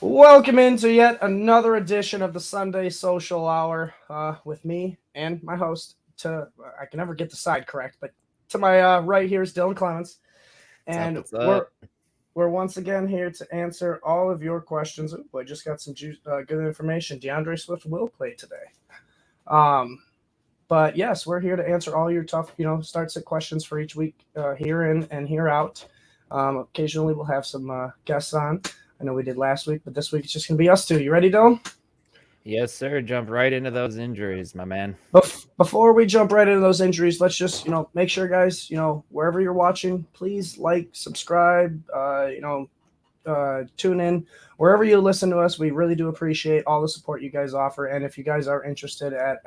Welcome into yet another edition of the Sunday Social Hour with me and my host. I can never get the side correct, but to my right here is Dylan Clemons, What's up? and What's we're up? we're once again here to answer all of your questions. Ooh, I just got some good information. DeAndre Swift will play today. Um, but yes, we're here to answer all your tough, start sit questions for each week, here in and here out. Occasionally, we'll have some guests on. I know we did last week, but this week it's just gonna be us two. You ready, Dylan? Yes, sir. Jump right into those injuries, my man. Before we jump right into those injuries, let's just make sure, guys, wherever you're watching, please like, subscribe, tune in wherever you listen to us. We really do appreciate all the support you guys offer, and if you guys are interested at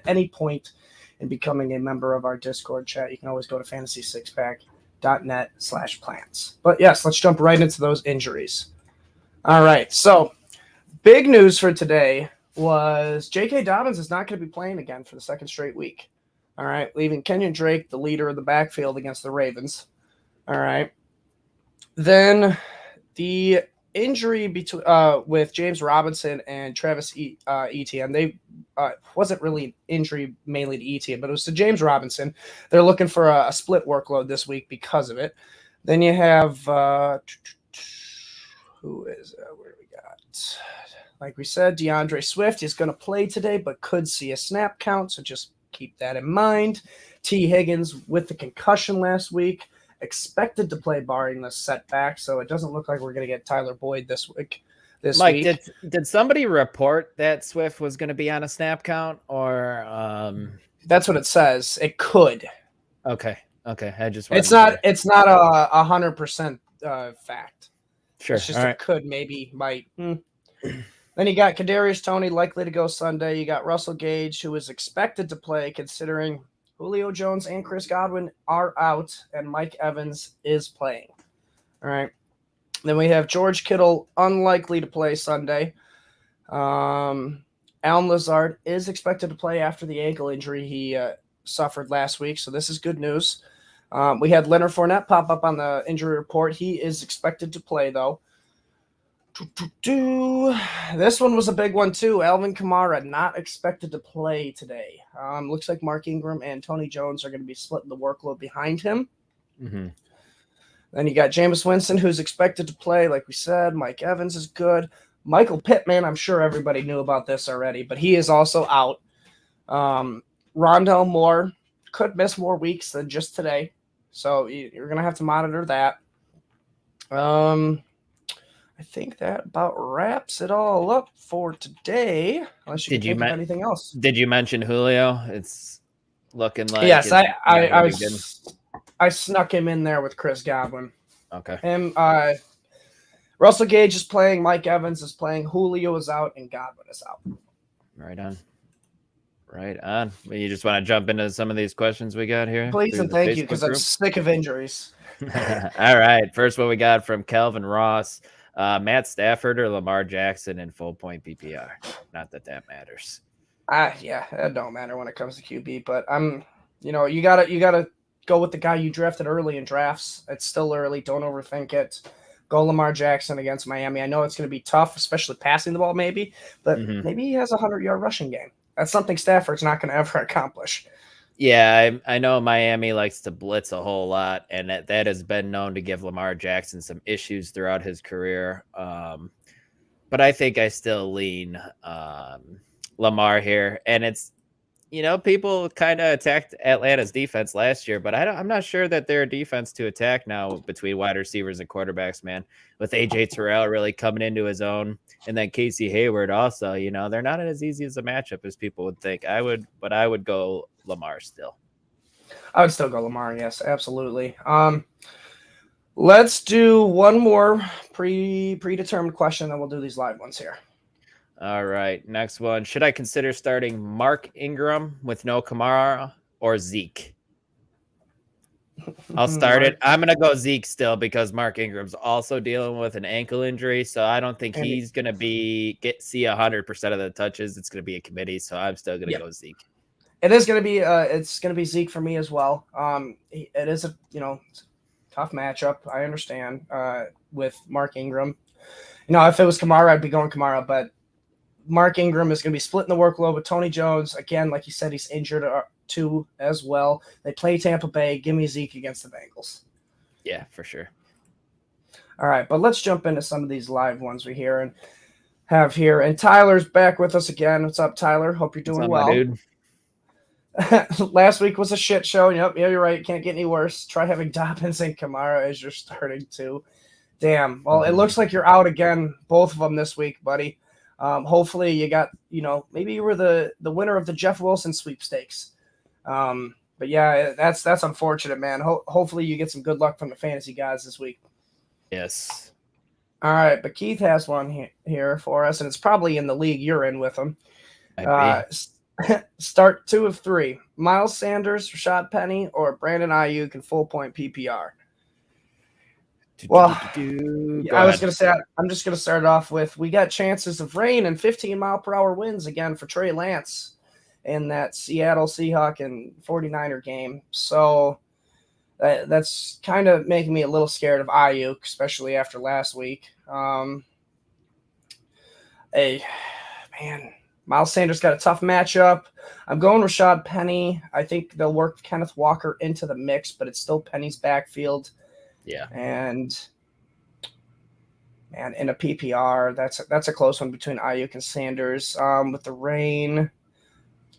any point in becoming a member of our Discord chat, you can always go to fantasy6pack.net/plants. But yes, let's jump right into those injuries. All right, so big news for today was J.K. Dobbins is not going to be playing again for the second straight week. All right, leaving Kenyon Drake, the leader of the backfield, against the Ravens. All right. Then the injury between with James Robinson and Travis Etienne, they wasn't really injury mainly to Etienne, but it was to James Robinson. They're looking for a split workload this week because of it. Then you have who is where do we got? Like we said, DeAndre Swift is going to play today, but could see a snap count, so just keep that in mind. T. Higgins with the concussion last week, expected to play barring the setback, so it doesn't look like we're going to get Tyler Boyd this week. Mike, did somebody report that Swift was going to be on a snap count, or that's what it says? It could. Okay. I just it's not 100% fact. Sure. It's just it could, maybe, might. Then you got Kadarius Toney likely to go Sunday. You got Russell Gage, who is expected to play, considering Julio Jones and Chris Godwin are out, and Mike Evans is playing. All right. Then we have George Kittle, unlikely to play Sunday. Allen Lazard is expected to play after the ankle injury he suffered last week, so this is good news. We had Leonard Fournette pop up on the injury report. He is expected to play, though. This one was a big one, too. Alvin Kamara not expected to play today. Looks like Mark Ingram and Tony Jones are going to be splitting the workload behind him. Mm-hmm. Then you got Jameis Winston, who's expected to play. Like we said, Mike Evans is good. Michael Pittman, I'm sure everybody knew about this already, but he is also out. Rondell Moore could miss more weeks than just today, so you're going to have to monitor that. I think that about wraps it all up for today. Unless you can think of anything else. Did you mention Julio? It's looking like yes. I snuck him in there with Chris Godwin. Okay. Him. Russell Gage is playing. Mike Evans is playing. Julio is out, and Godwin is out. Right on. You just want to jump into some of these questions we got here? Please and thank you, because I'm sick of injuries. All right. First one we got from Kelvin Ross. Matt Stafford or Lamar Jackson in full point PPR. Not that matters. Yeah, it don't matter when it comes to QB, but you gotta go with the guy you drafted early in drafts. It's still early. Don't overthink it. Go Lamar Jackson against Miami. I know it's going to be tough, especially passing the ball, maybe, but maybe he has a 100-yard rushing game. That's something Stafford's not going to ever accomplish. Yeah, I know Miami likes to blitz a whole lot, and that has been known to give Lamar Jackson some issues throughout his career. But I think I still lean Lamar here, and it's people kind of attacked Atlanta's defense last year, but I'm not sure that they're a defense to attack now between wide receivers and quarterbacks, man. With AJ Terrell really coming into his own, and then Casey Hayward also, they're not as easy as a matchup as people would think. I would go Lamar still. I would still go Lamar, yes, absolutely. Let's do one more predetermined question, then we'll do these live ones here. All right, next one. Should I consider starting Mark Ingram with no Kamara or Zeke? I'll start it. I'm going to go Zeke still because Mark Ingram's also dealing with an ankle injury, so I don't think he's going to see 100% of the touches. It's going to be a committee, so I'm still going to go Zeke. It is going to be it's going to be Zeke for me as well. It is Tough matchup. I understand with Mark Ingram. If it was Kamara, I'd be going Kamara, but Mark Ingram is going to be splitting the workload with Tony Jones. Again, like you said, he's injured too as well. They play Tampa Bay. Give me Zeke against the Bengals. Yeah, for sure. All right, but let's jump into some of these live ones we have here. And Tyler's back with us again. What's up, Tyler? Hope you're doing well. Dude? Last week was a shit show. Yep, yeah, you're right. Can't get any worse. Try having Dobbins and Kamara as your starting two. Damn. Well, it looks like you're out again, both of them this week, buddy. Hopefully you got, maybe you were the winner of the Jeff Wilson sweepstakes. But yeah, that's unfortunate, man. Hopefully you get some good luck from the fantasy guys this week. Yes. All right, but Keith has one here for us, and it's probably in the league you're in with him. Start 2 of 3. Miles Sanders, Rashad Penny, or Brandon Ayuk in full point PPR. Well, I was going to say, I'm just going to start off with, we got chances of rain and 15-mile-per-hour winds again for Trey Lance in that Seattle Seahawk and 49er game. So that's kind of making me a little scared of Ayuk, especially after last week. Miles Sanders got a tough matchup. I'm going Rashad Penny. I think they'll work Kenneth Walker into the mix, but it's still Penny's backfield. Yeah. And in a PPR, that's a close one between Ayuk and Sanders. With the rain,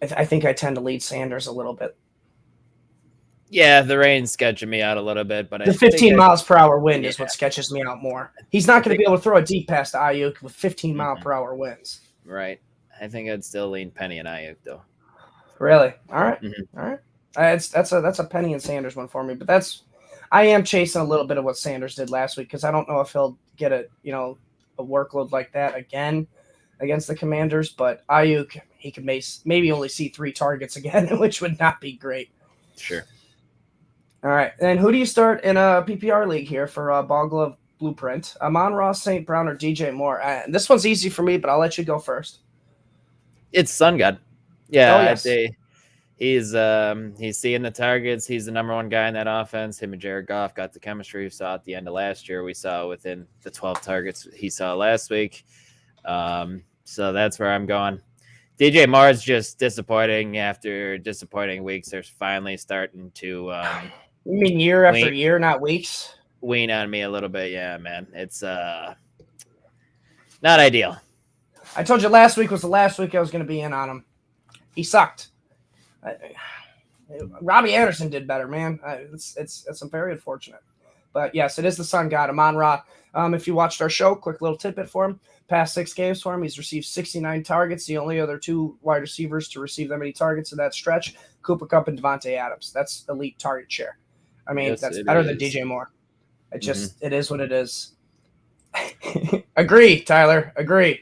I think I tend to lead Sanders a little bit. Yeah, the rain's sketching me out a little bit, but the 15 miles per hour wind is what sketches me out more. He's not going to be able to throw a deep pass to Ayuk with 15 mile per hour winds. Right. I think I'd still lean Penny and Ayuk though. Really? All right. Mm-hmm. All right. That's a Penny and Sanders one for me, but I am chasing a little bit of what Sanders did last week because I don't know if he'll get a workload like that again against the Commanders. But Ayuk, he could maybe only see 3 targets again, which would not be great. Sure. All right. And who do you start in a PPR league here for Ball Glove Blueprint? Amon-Ra, St. Brown, or DJ Moore? This one's easy for me, but I'll let you go first. It's Sun God. Yeah, I'd say he's seeing the targets. He's the number one guy in that offense. Him and Jared Goff got the chemistry we saw at the end of last year. We saw within the 12 targets he saw last week. So that's where I'm going. DJ Moore's just disappointing after disappointing weeks. They're finally starting to you mean year after year, not weeks? Wean on me a little bit. Yeah, man. It's not ideal. I told you last week was the last week I was going to be in on him. He sucked. Robbie Anderson did better, man. It's very unfortunate. But yes, it is the Sun God, Amon-Ra. If you watched our show, quick little tidbit for him. Past 6 games for him, he's received 69 targets. The only other 2 wide receivers to receive that many targets in that stretch, Cooper Kupp and Devontae Adams. That's elite target share. I mean, that's better than DJ Moore. It is what it is. Agree, Tyler. Agree.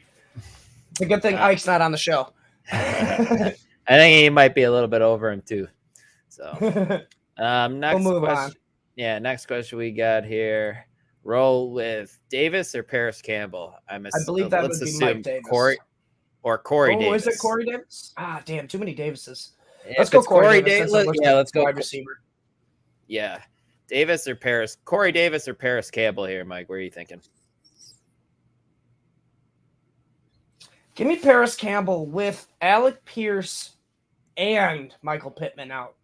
It's a good thing Ike's not on the show. I think he might be a little bit over him too. So next we'll question. On. Yeah, next question we got here. Roll with Davis or Paris Campbell? I believe that would be Mike Davis. Corey Davis. Is it Corey Davis? Damn, too many Davises. Let's go Corey Davis. Let's go wide receiver. Yeah. Davis or Paris? Corey Davis or Paris Campbell here, Mike? What are you thinking? Give me Paris Campbell with Alec Pierce and Michael Pittman out.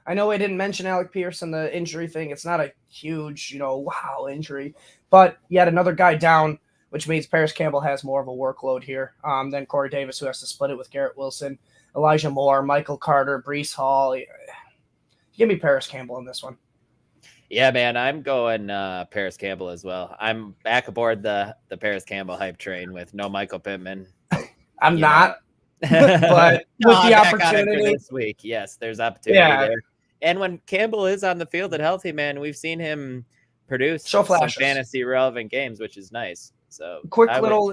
I know I didn't mention Alec Pierce in the injury thing. It's not a huge, wow injury. But yet another guy down, which means Paris Campbell has more of a workload here than Corey Davis, who has to split it with Garrett Wilson, Elijah Moore, Michael Carter, Breece Hall. Give me Paris Campbell in this one. Yeah, man, I'm going Paris Campbell as well. I'm back aboard the Paris Campbell hype train with no Michael Pittman. I'm not, but with the opportunity this week, yes, there's opportunity there. And when Campbell is on the field and healthy, man, we've seen him produce some fantasy relevant games, which is nice. So quick little,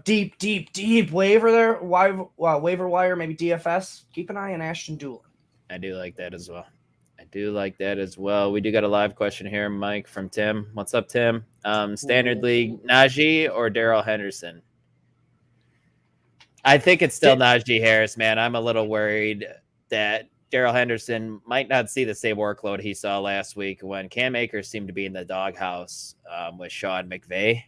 deep waiver there, waiver wire, maybe DFS. Keep an eye on Ashton Doolin. I do like that as well. We do got a live question here, Mike, from Tim. What's up, Tim? Standard League, Najee or Darrell Henderson? I think it's still Najee Harris, man. I'm a little worried that Darrell Henderson might not see the same workload he saw last week when Cam Akers seemed to be in the doghouse with Sean McVay.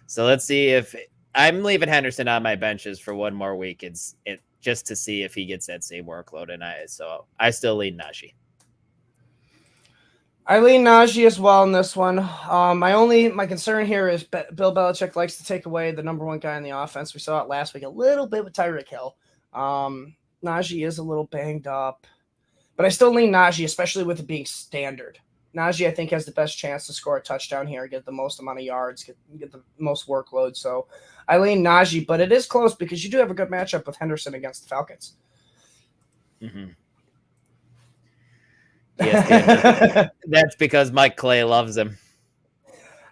So let's see if I'm leaving Henderson on my benches for one more week. It's just to see if he gets that same workload, and I still lean Najee. I lean Najee as well in this one. My concern here is Bill Belichick likes to take away the number one guy in the offense. We saw it last week a little bit with Tyreek Hill. Najee is a little banged up, but I still lean Najee, especially with it being standard. Najee, I think, has the best chance to score a touchdown here, get the most amount of yards, get the most workload. So I lean Najee, but it is close because you do have a good matchup with Henderson against the Falcons. Mm-hmm. Yes, that's because Mike Clay loves him.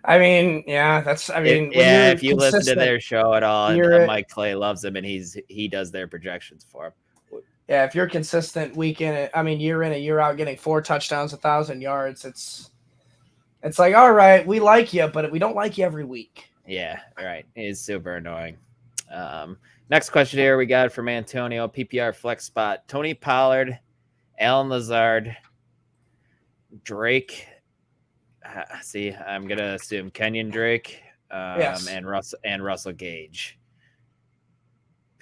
I mean, yeah, if you listen to their show at all, Mike Clay loves him, and he does their projections for him. Yeah, if you're consistent year in and year out, getting 4 touchdowns, 1,000 yards, it's like, all right, we like you, but we don't like you every week. Yeah, right. It's super annoying. Next question here we got from Antonio, PPR flex spot: Tony Pollard, Allen Lazard, Drake. See, I'm gonna assume Kenyon Drake, yes. and Russell Gage.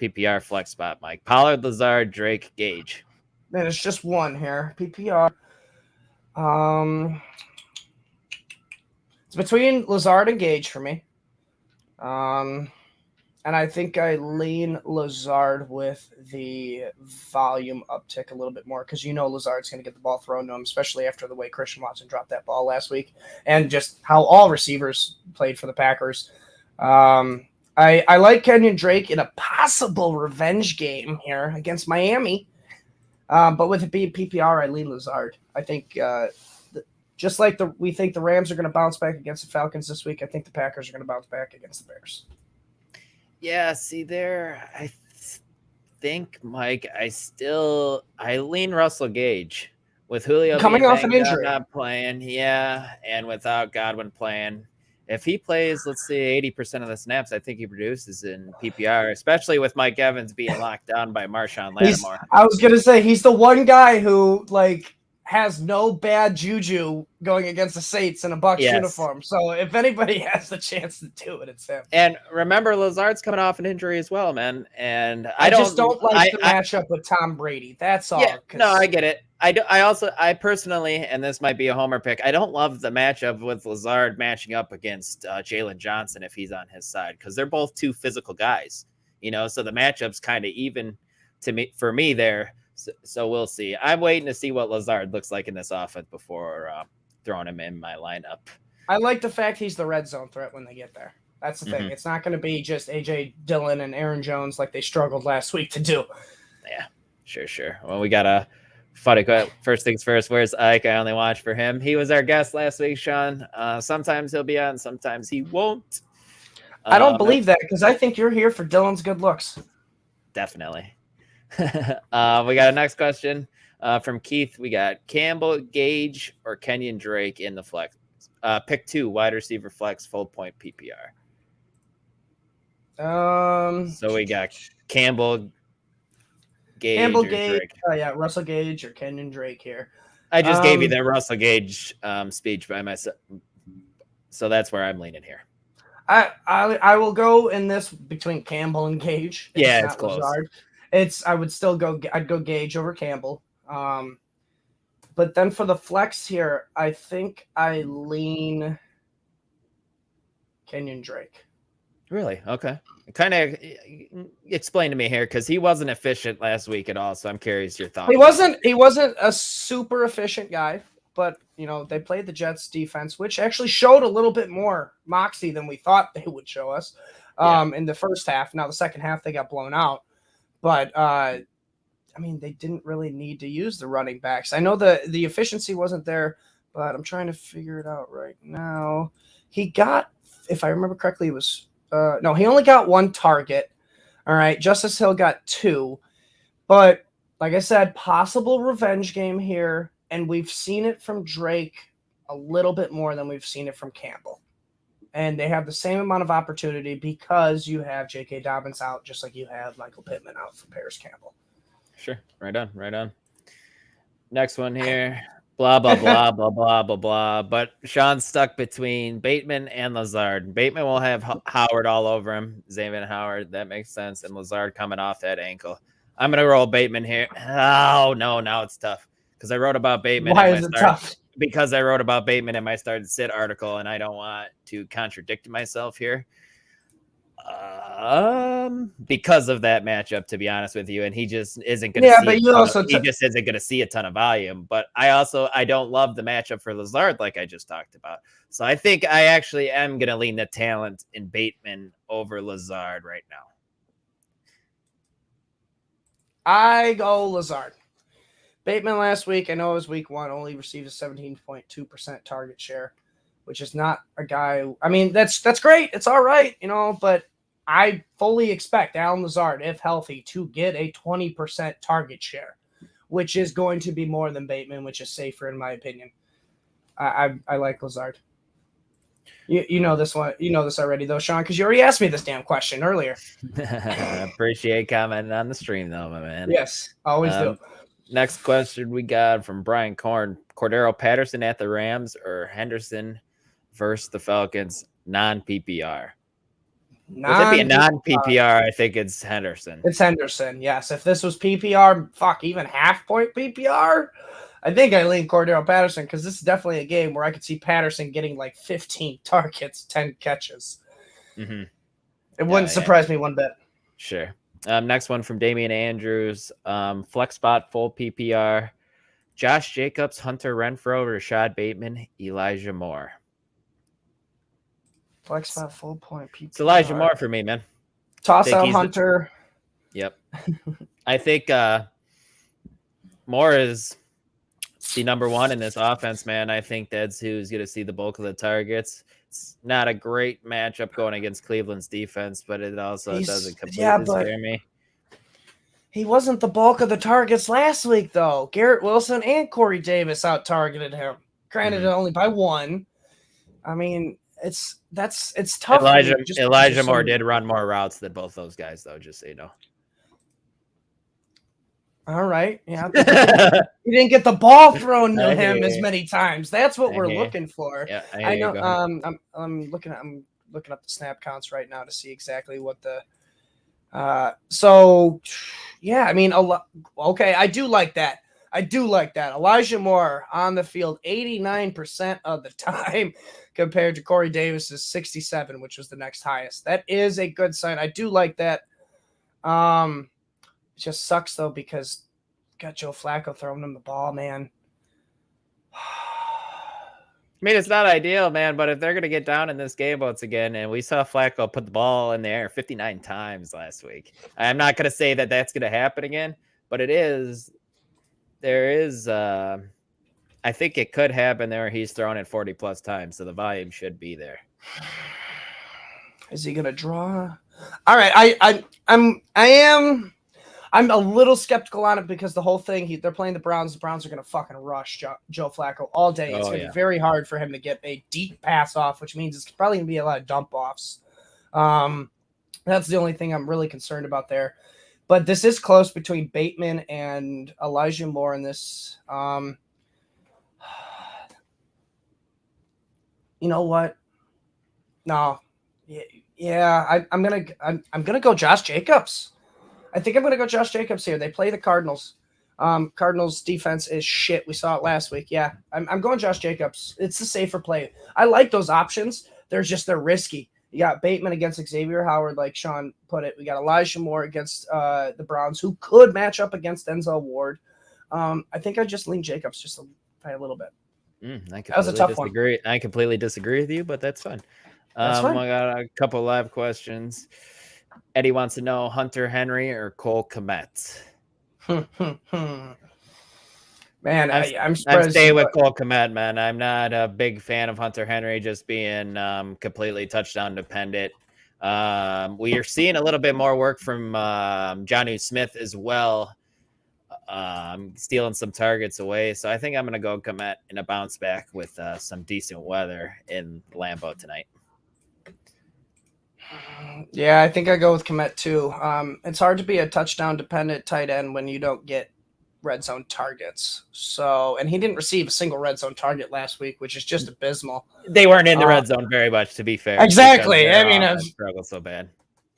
PPR flex spot, Mike. Pollard, Lazard, Drake, Gage. Man, it's just one here. PPR. It's between Lazard and Gage for me. And I think I lean Lazard with the volume uptick a little bit more because Lazard's going to get the ball thrown to him, especially after the way Christian Watson dropped that ball last week and just how all receivers played for the Packers. I like Kenyon Drake in a possible revenge game here against Miami. But with it being PPR, I lean Lazard. I think just like we think the Rams are going to bounce back against the Falcons this week, I think the Packers are going to bounce back against the Bears. Yeah, see there, I think, Mike, I lean Russell Gage with Julio coming off an injury, not playing, and without Godwin playing. If he plays, let's say 80% of the snaps, I think he produces in PPR, especially with Mike Evans being locked down by Marshawn Lattimore. I was gonna say he's the one guy who has no bad juju going against the Saints in a Bucs uniform. So if anybody has the chance to do it, it's him. And remember, Lazard's coming off an injury as well, man. And I just don't like the matchup with Tom Brady. That's all. Yeah, no, I get it. I personally, and this might be a homer pick, I don't love the matchup with Lazard matching up against Jalen Johnson if he's on his side because they're both two physical guys, so the matchup's kind of even for me there. So we'll see. I'm waiting to see what Lazard looks like in this offense before throwing him in my lineup. I like the fact he's the red zone threat when they get there. That's the thing. It's not going to be just A.J. Dillon and Aaron Jones like they struggled last week to do. Yeah, sure. Well, we got a funny first things first. Where's Ike? I only watch for him. He was our guest last week, Sean. Sometimes he'll be on, sometimes he won't. I don't believe that because I think you're here for Dillon's good looks. Definitely. We got a next question from Keith. We got Campbell, Gage, or Kenyon Drake in the flex. Pick 2, wide receiver flex, full point PPR. So we got Campbell, Gage, Drake. Russell Gage or Kenyon Drake here. I just gave you the Russell Gage speech by myself, so that's where I'm leaning here. I will go in this between Campbell and Gage. It's close. I'd go Gage over Campbell. But then for the flex here, I think I lean Kenyon Drake. Really? Okay. Kind of explain to me here because he wasn't efficient last week at all. So I'm curious your thoughts. He wasn't a super efficient guy, but they played the Jets defense, which actually showed a little bit more moxie than we thought they would show us in the first half. Now the second half they got blown out, but they didn't really need to use the running backs. I know the efficiency wasn't there, but I'm trying to figure it out right now. He got, if I remember correctly, it was he only got 1 target. All right, Justice Hill got 2, but like I said, possible revenge game here, and we've seen it from Drake a little bit more than we've seen it from Campbell. And they have the same amount of opportunity because you have J.K. Dobbins out, just like you have Michael Pittman out for Paris Campbell. Sure. Right on. Right on. Next one here. Blah, blah, blah, blah, blah, blah, blah. But Sean's stuck between Bateman and Lazard. Bateman will have Howard all over him. Xavier Howard. That makes sense. And Lazard coming off that ankle. I'm going to roll Bateman here. Oh, no. Now it's tough. Because I wrote about Bateman Why in my is it start. tough? Because I wrote about Bateman in my Start Sit article, and I don't want to contradict myself here. Because of that matchup, to be honest with you, and he just isn't going to see. He just isn't going to see a ton of volume. But I don't love the matchup for Lazard, like I just talked about. So I think I actually am going to lean the talent in Bateman over Lazard right now. I go Lazard. Bateman last week, I know it was week 1, only received a 17.2% target share, which is not a guy. I mean, that's great. It's all right, but I fully expect Allen Lazard, if healthy, to get a 20% target share, which is going to be more than Bateman, which is safer in my opinion. I like Lazard. You know this one. You know this already, though, Sean, because you already asked me this damn question earlier. Appreciate commenting on the stream, though, my man. Yes, always do. Next question we got from Brian Korn. Cordero Patterson at the Rams or Henderson versus the Falcons, non-PPR? With it being non-PPR, I think it's Henderson. It's Henderson, yes. If this was PPR, even half-point PPR, I think I lean Cordero Patterson because this is definitely a game where I could see Patterson getting like 15 targets, 10 catches. Mm-hmm. It wouldn't surprise me one bit. Sure. Next one from Damian Andrews. Flex spot, full PPR. Josh Jacobs, Hunter Renfrow, Rashad Bateman, Elijah Moore. Flex spot, full point PPR. It's Elijah Moore for me, man. Toss out Hunter. Yep. I think Moore is the number one in this offense, man. I think that's who's going to see the bulk of the targets. It's not a great matchup going against Cleveland's defense, but it also doesn't completely scare me. He wasn't the bulk of the targets last week, though. Garrett Wilson and Corey Davis out-targeted him. Granted, only by 1. I mean, it's tough. Elijah Moore did run more routes than both those guys, though, just so you know. All right. Yeah. He didn't get the ball thrown to him as many times. That's what we're looking for. Yeah, I know. I'm looking up the snap counts right now to see exactly what the I mean, okay, I do like that. Elijah Moore on the field 89% of the time compared to Corey Davis's 67, which was the next highest. That is a good sign. I do like that. It just sucks, though, because got Joe Flacco throwing him the ball, man. I mean, it's not ideal, man, but if they're going to get down in this game once again, and we saw Flacco put the ball in the air 59 times last week. I'm not going to say that that's going to happen again, but there is, I think it could happen there. He's thrown it 40 plus times, so the volume should be there. Is he going to draw? All right. I'm a little skeptical on it because the whole thing, they're playing the Browns. The Browns are going to fucking rush Joe Flacco all day. It's going to be very hard for him to get a deep pass off, which means it's probably going to be a lot of dump offs. That's the only thing I'm really concerned about there. But this is close between Bateman and Elijah Moore in this. You know what? No. Yeah, I'm gonna go Josh Jacobs. I think I'm going to go Josh Jacobs here. They play the Cardinals. Cardinals defense is shit. We saw it last week. Yeah, I'm going Josh Jacobs. It's the safer play. I like those options. They're risky. You got Bateman against Xavier Howard, like Sean put it. We got Elijah Moore against the Browns, who could match up against Denzel Ward. I think I just lean Jacobs just by a little bit. That was a tough one. I completely disagree with you, but that's fine. I got a couple live questions. Eddie wants to know Hunter Henry or Cole Kmet. Man, I'm staying with Cole Kmet, man. I'm not a big fan of Hunter Henry just being completely touchdown dependent. We are seeing a little bit more work from Jonnu Smith as well, stealing some targets away. So I think I'm going to go Kmet in a bounce back with some decent weather in Lambeau tonight. Yeah, I think I go with Komet too. It's hard to be a touchdown dependent tight end when you don't get red zone targets. So, and he didn't receive a single red zone target last week, which is just abysmal. They weren't in the Uh, red zone very much, to be fair, because exactly. I their mean, offense struggled so bad.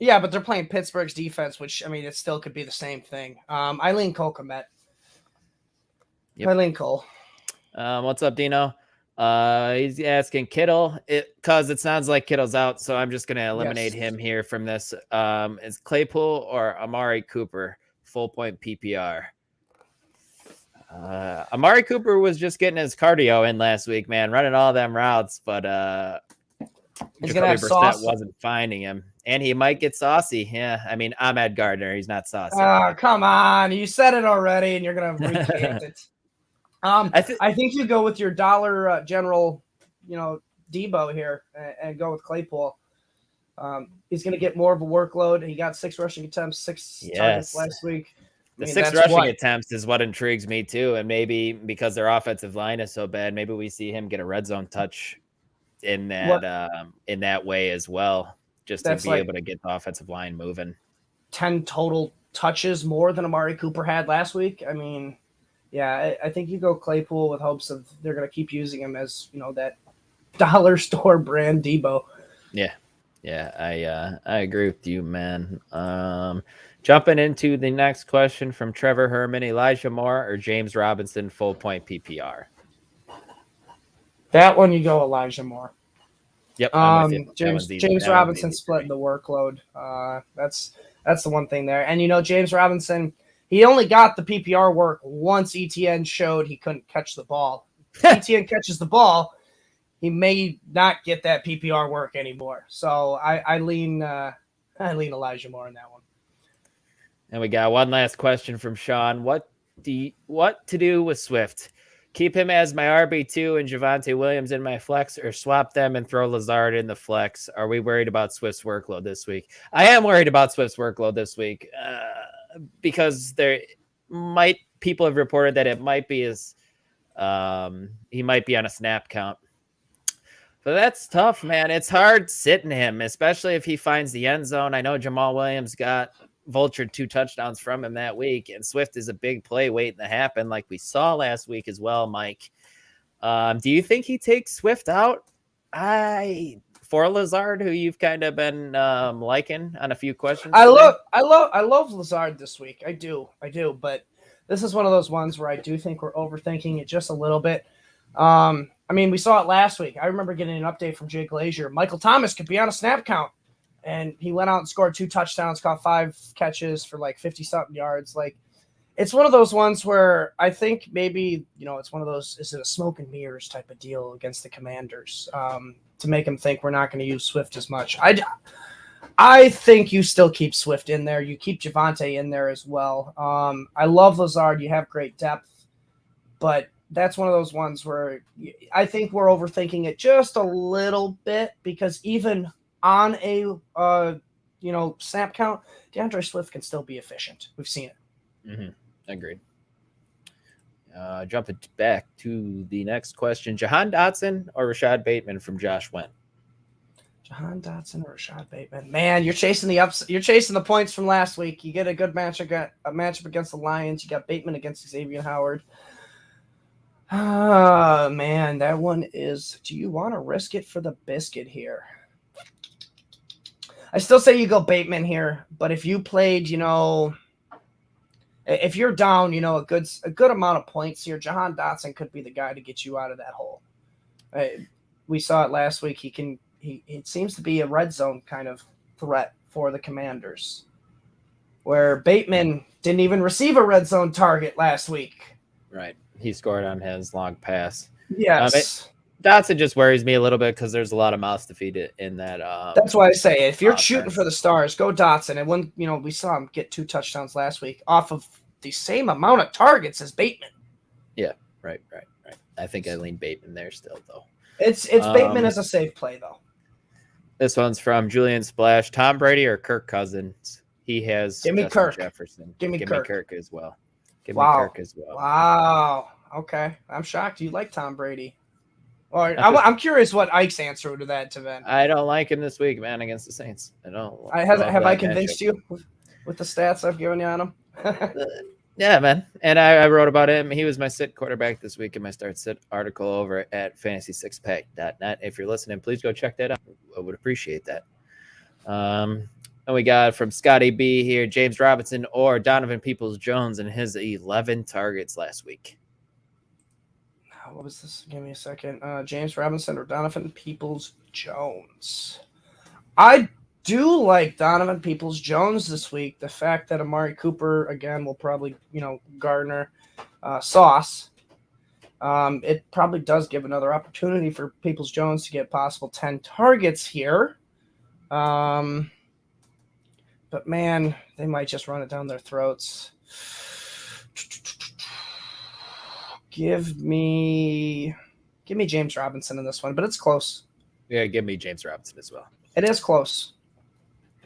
yeah, but they're playing Pittsburgh's defense, which I mean, it still could be the same thing. Eileen Cole Komet. Yep. Eileen Cole. What's up, Dino? He's asking Kittle because it sounds like Kittle's out, so I'm just gonna eliminate him here from this. Is Claypool or Amari Cooper full point PPR? Amari Cooper was just getting his cardio in last week, man, running all them routes, but He's Jacoby gonna have Brissett sauce. wasn't finding him, and he might get saucy. Yeah, I mean Ahmed Gardner, he's not saucy. Oh, come on! You said it already, and you're gonna recant it. I think you go with your Dollar General, Debo here, and go with Claypool. He's going to get more of a workload. He got 6 rushing attempts, 6 targets last week. The 6 rushing attempts is what intrigues me too, and maybe because their offensive line is so bad, maybe we see him get a red zone touch in that way as well, just to be able to get the offensive line moving. 10 total touches more than Amari Cooper had last week. I mean, yeah, I think you go Claypool with hopes of they're going to keep using him as, that dollar store brand Debo. Yeah, I agree with you, man. Jumping into the next question from Trevor Herman: Elijah Moore or James Robinson full point PPR? That one you go Elijah Moore. Yep. James Robinson splitting the workload. That's the one thing there. And James Robinson, he only got the PPR work once ETN showed he couldn't catch the ball. If ETN catches the ball, he may not get that PPR work anymore. So I lean Elijah Moore in that one. And we got one last question from Sean. What to do with Swift? Keep him as my RB2 and Javonte Williams in my flex, or swap them and throw Lazard in the flex? Are we worried about Swift's workload this week? I am worried about Swift's workload this week because people have reported that it might be he might be on a snap count. But that's tough, man. It's hard sitting him, especially if he finds the end zone. I know Jamal Williams got vultured 2 touchdowns from him that week, and Swift is a big play waiting to happen, like we saw last week as well, Mike. Do you think he takes Swift out? For Lazard, who you've kind of been liking on a few questions. I love Lazard this week. I do. But this is one of those ones where I do think we're overthinking it just a little bit. I mean, we saw it last week. I remember getting an update from Jake Glazier. Michael Thomas could be on a snap count. And he went out and scored 2 touchdowns, caught 5 catches for like 50-something yards. Like, it's one of those ones where I think maybe, it's one of those, is it a smoke and mirrors type of deal against the Commanders to make them think we're not going to use Swift as much. I think you still keep Swift in there. You keep Javonte in there as well. I love Lazard. You have great depth. But that's one of those ones where I think we're overthinking it just a little bit, because even on a snap count, DeAndre Swift can still be efficient. We've seen it. Mm-hmm. Agreed. Jumping back to the next question: Jahan Dotson or Rashad Bateman from Josh Wentz? Jahan Dotson or Rashad Bateman? Man, you're chasing the points from last week. You get a good matchup against the Lions. You got Bateman against Xavier Howard. Man, that one is. Do you want to risk it for the biscuit here? I still say you go Bateman here, but if you played, if you're down, a good amount of points here, Jahan Dotson could be the guy to get you out of that hole. We saw it last week. It seems to be a red zone kind of threat for the Commanders, where Bateman didn't even receive a red zone target last week. Right. He scored on his long pass. Yes. Dotson just worries me a little bit because there's a lot of mouths to feed in that. That's why I say if you're shooting for the stars, go Dotson. And when we saw him get 2 touchdowns last week off of the same amount of targets as Bateman. Yeah, right. I think I lean Bateman there still, though. It's Bateman as a safe play, though. This one's from Julian Splash. Tom Brady or Kirk Cousins? He has Give me Kirk. Jefferson. Give me Kirk as well. Wow. Okay. I'm shocked you like Tom Brady. Or I'm curious what Ike's answer to that to Ben. I don't like him this week, man, against the Saints. I don't. Have I convinced you with the stats I've given you on him? Yeah, man. And I wrote about him. He was my sit quarterback this week in my start sit article over at fantasy6pack.net. If you're listening, please go check that out. I would appreciate that. And we got from Scotty B here, James Robinson or Donovan Peoples-Jones and his 11 targets last week. What was this? Give me a second. James Robinson or Donovan Peoples-Jones. I do like Donovan Peoples-Jones this week. The fact that Amari Cooper, again, will probably, garner sauce. It probably does give another opportunity for Peoples-Jones to get possible 10 targets here. But, man, they might just run it down their throats. Give me James Robinson in this one, but it's close. Yeah, give me James Robinson as well. It is close.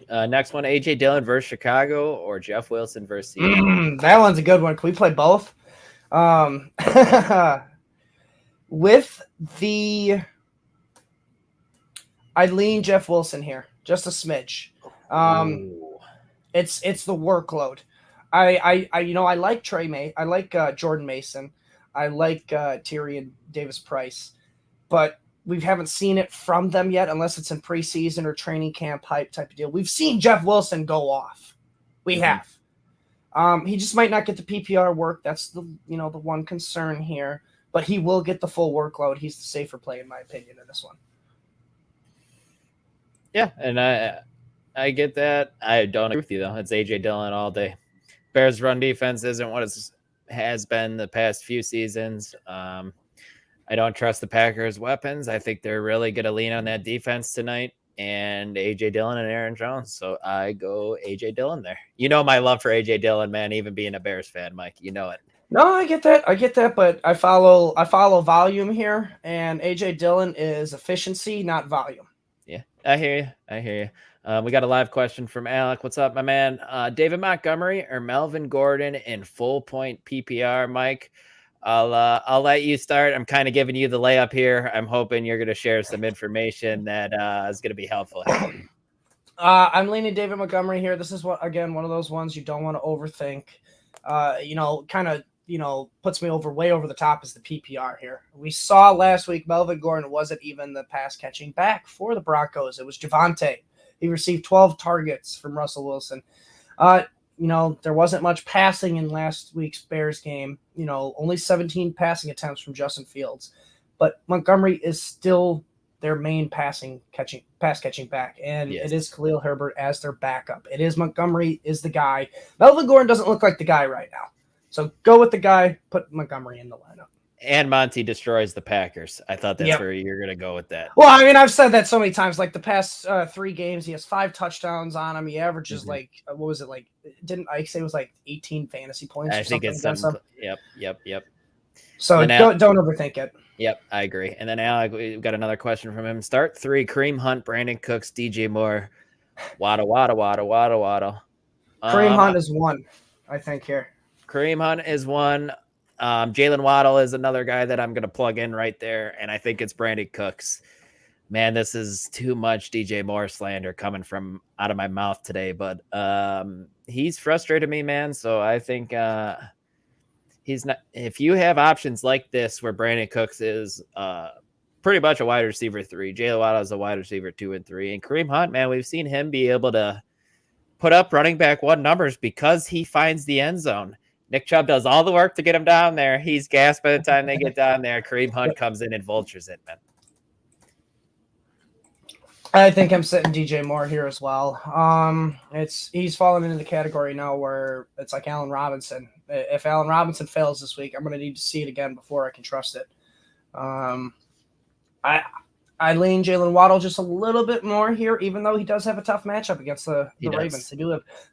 Next one, A.J. Dillon versus Chicago or Jeff Wilson versus Seattle. That one's a good one. Can we play both? With the – I lean Jeff Wilson here, just a smidge. It's the workload. I like Trey May. I like Jordan Mason. I like Tyrion Davis-Price, but we haven't seen it from them yet unless it's in preseason or training camp hype type of deal. We've seen Jeff Wilson go off. We have. He just might not get the PPR work. That's the one concern here, but he will get the full workload. He's the safer play in my opinion in this one. Yeah, and I get that. I don't agree with you though. It's A.J. Dillon all day. Bears run defense isn't what it has been the past few seasons. I don't trust the Packers' weapons. I think they're really going to lean on that defense tonight and A.J. Dillon and Aaron Jones. So I go A.J. Dillon there. You know my love for A.J. Dillon, man, even being a Bears fan, Mike. You know it. No, I get that, but I follow volume here, and A.J. Dillon is efficiency, not volume. Yeah, I hear you. We got a live question from Alec. What's up, my man? David Montgomery or Melvin Gordon in full point PPR, Mike? I'll let you start. I'm kind of giving you the layup here. I'm hoping you're going to share some information that is going to be helpful. I'm leaning David Montgomery here. This is one of those ones you don't want to overthink. Puts me way over the top is the PPR here. We saw last week Melvin Gordon wasn't even the pass catching back for the Broncos. It was Javonte. He received 12 targets from Russell Wilson. There wasn't much passing in last week's Bears game. Only 17 passing attempts from Justin Fields. But Montgomery is still their main pass catching back. And It is Khalil Herbert as their backup. It is Montgomery is the guy. Melvin Gordon doesn't look like the guy right now. So go with the guy, put Montgomery in the lineup. And Monty destroys the Packers. I thought that's where you're going to go with that. Well, I mean, I've said that so many times. Like the past 3 games, he has 5 touchdowns on him. He averages what was it like? Didn't Ike say it was like 18 fantasy points? I think it's something. Yep. So don't overthink it. Yep, I agree. And then Alec, we've got another question from him. Start 3: Kareem Hunt, Brandon Cooks, DJ Moore, Waddle. Kareem Hunt is 1, I think here. Kareem Hunt is 1. Jalen Waddle is another guy that I'm going to plug in right there, and I think it's Brandon Cooks. Man, this is too much DJ Moore slander coming from out of my mouth today, but he's frustrated me, man. So I think he's not. If you have options like this, where Brandon Cooks is pretty much a wide receiver 3, Jalen Waddle is a wide receiver 2 and 3, and Kareem Hunt, man, we've seen him be able to put up running back 1 numbers because he finds the end zone. Nick Chubb does all the work to get him down there. He's gassed by the time they get down there. Kareem Hunt comes in and vultures it, man. I think I'm sitting DJ Moore here as well. He's fallen into the category now where it's like Allen Robinson. If Allen Robinson fails this week, I'm going to need to see it again before I can trust it. I lean Jalen Waddle just a little bit more here, even though he does have a tough matchup against the Ravens.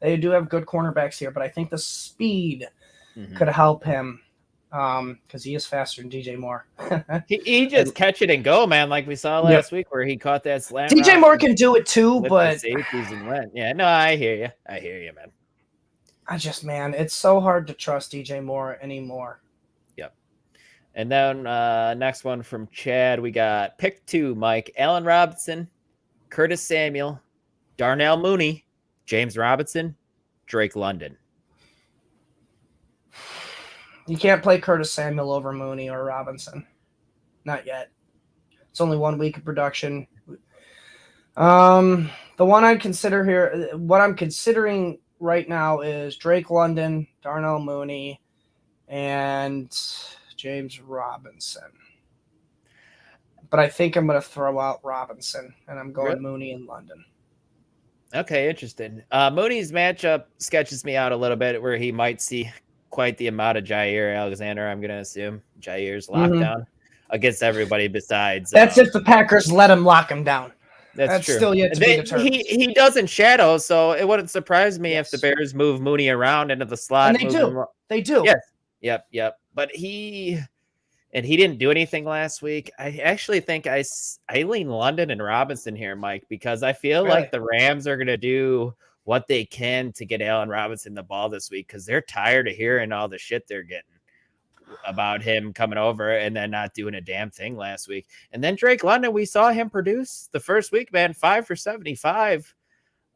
They do have good cornerbacks here, but I think the speed could help him because he is faster than DJ Moore. he just catch it and go, man, like we saw last week where he caught that slam. DJ Moore can do it too, but safeties and went. Yeah, no, I hear you, man. It's so hard to trust DJ Moore anymore. Yep. And then next one from Chad, we got pick 2, Mike. Allen Robinson, Curtis Samuel, Darnell Mooney, James Robinson, Drake London. You can't play Curtis Samuel over Mooney or Robinson. Not yet. It's only 1 week of production. The one I'd consider here, what I'm considering right now is Drake London, Darnell Mooney, and James Robinson. But I think I'm going to throw out Robinson, and I'm going Mooney and London. Okay, interesting. Mooney's matchup sketches me out a little bit, where he might see quite the amount of Jair Alexander, I'm going to assume. Jair's lockdown against everybody besides. That's if the Packers let him lock him down. That's true. Still yet to be determined. He doesn't shadow, so it wouldn't surprise me if the Bears move Mooney around into the slot. And they do. Yes. Yep. But he didn't do anything last week. I actually think I lean London and Robinson here, Mike, because I feel like the Rams are going to do what they can to get Allen Robinson the ball this week, because they're tired of hearing all the shit they're getting about him coming over and then not doing a damn thing last week. And then Drake London, we saw him produce the first week, man, 5 for 75.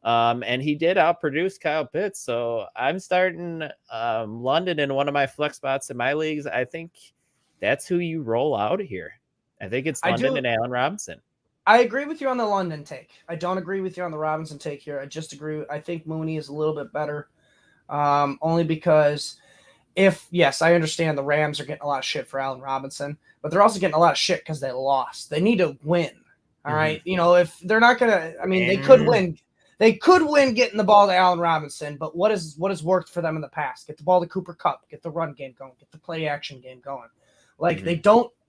And he did outproduce Kyle Pitts. So I'm starting London in one of my flex spots in my leagues. I think that's who you roll out here. I think it's London and Allen Robinson. I agree with you on the London take. I don't agree with you on the Robinson take here. I just agree. I think Mooney is a little bit better, only because I understand the Rams are getting a lot of shit for Allen Robinson, but they're also getting a lot of shit because they lost. They need to win. All right. If they're not going to, they could win. They could win getting the ball to Allen Robinson, but what has worked for them in the past? Get the ball to Cooper Kupp, get the run game going, get the play action game going.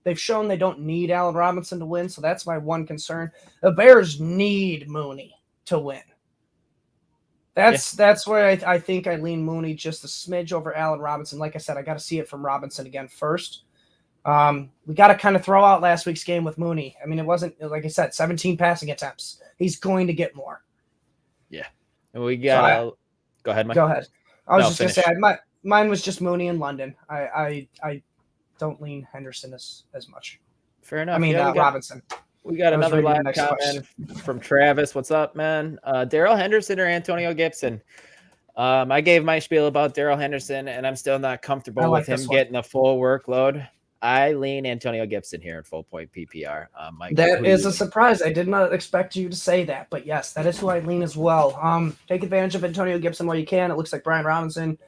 They've shown they don't need Allen Robinson to win, so that's my one concern. The Bears need Mooney to win. That's where I think I lean Mooney just a smidge over Allen Robinson. Like I said, I got to see it from Robinson again first. We got to kind of throw out last week's game with Mooney. It wasn't, like I said, 17 passing attempts. He's going to get more. Yeah. And we got go ahead, Mike. Go ahead. I was just going to say, mine was just Mooney and London. I don't lean Henderson as much. Fair enough. Robinson. We got another live comment from Travis. What's up, man? Darrell Henderson or Antonio Gibson? I gave my spiel about Darrell Henderson, and I'm still not comfortable with him getting a full workload. I lean Antonio Gibson here in full point PPR. Mike, that is a surprise. I did not expect you to say that, but yes, that is who I lean as well. Take advantage of Antonio Gibson while you can. It looks like Brian Robinson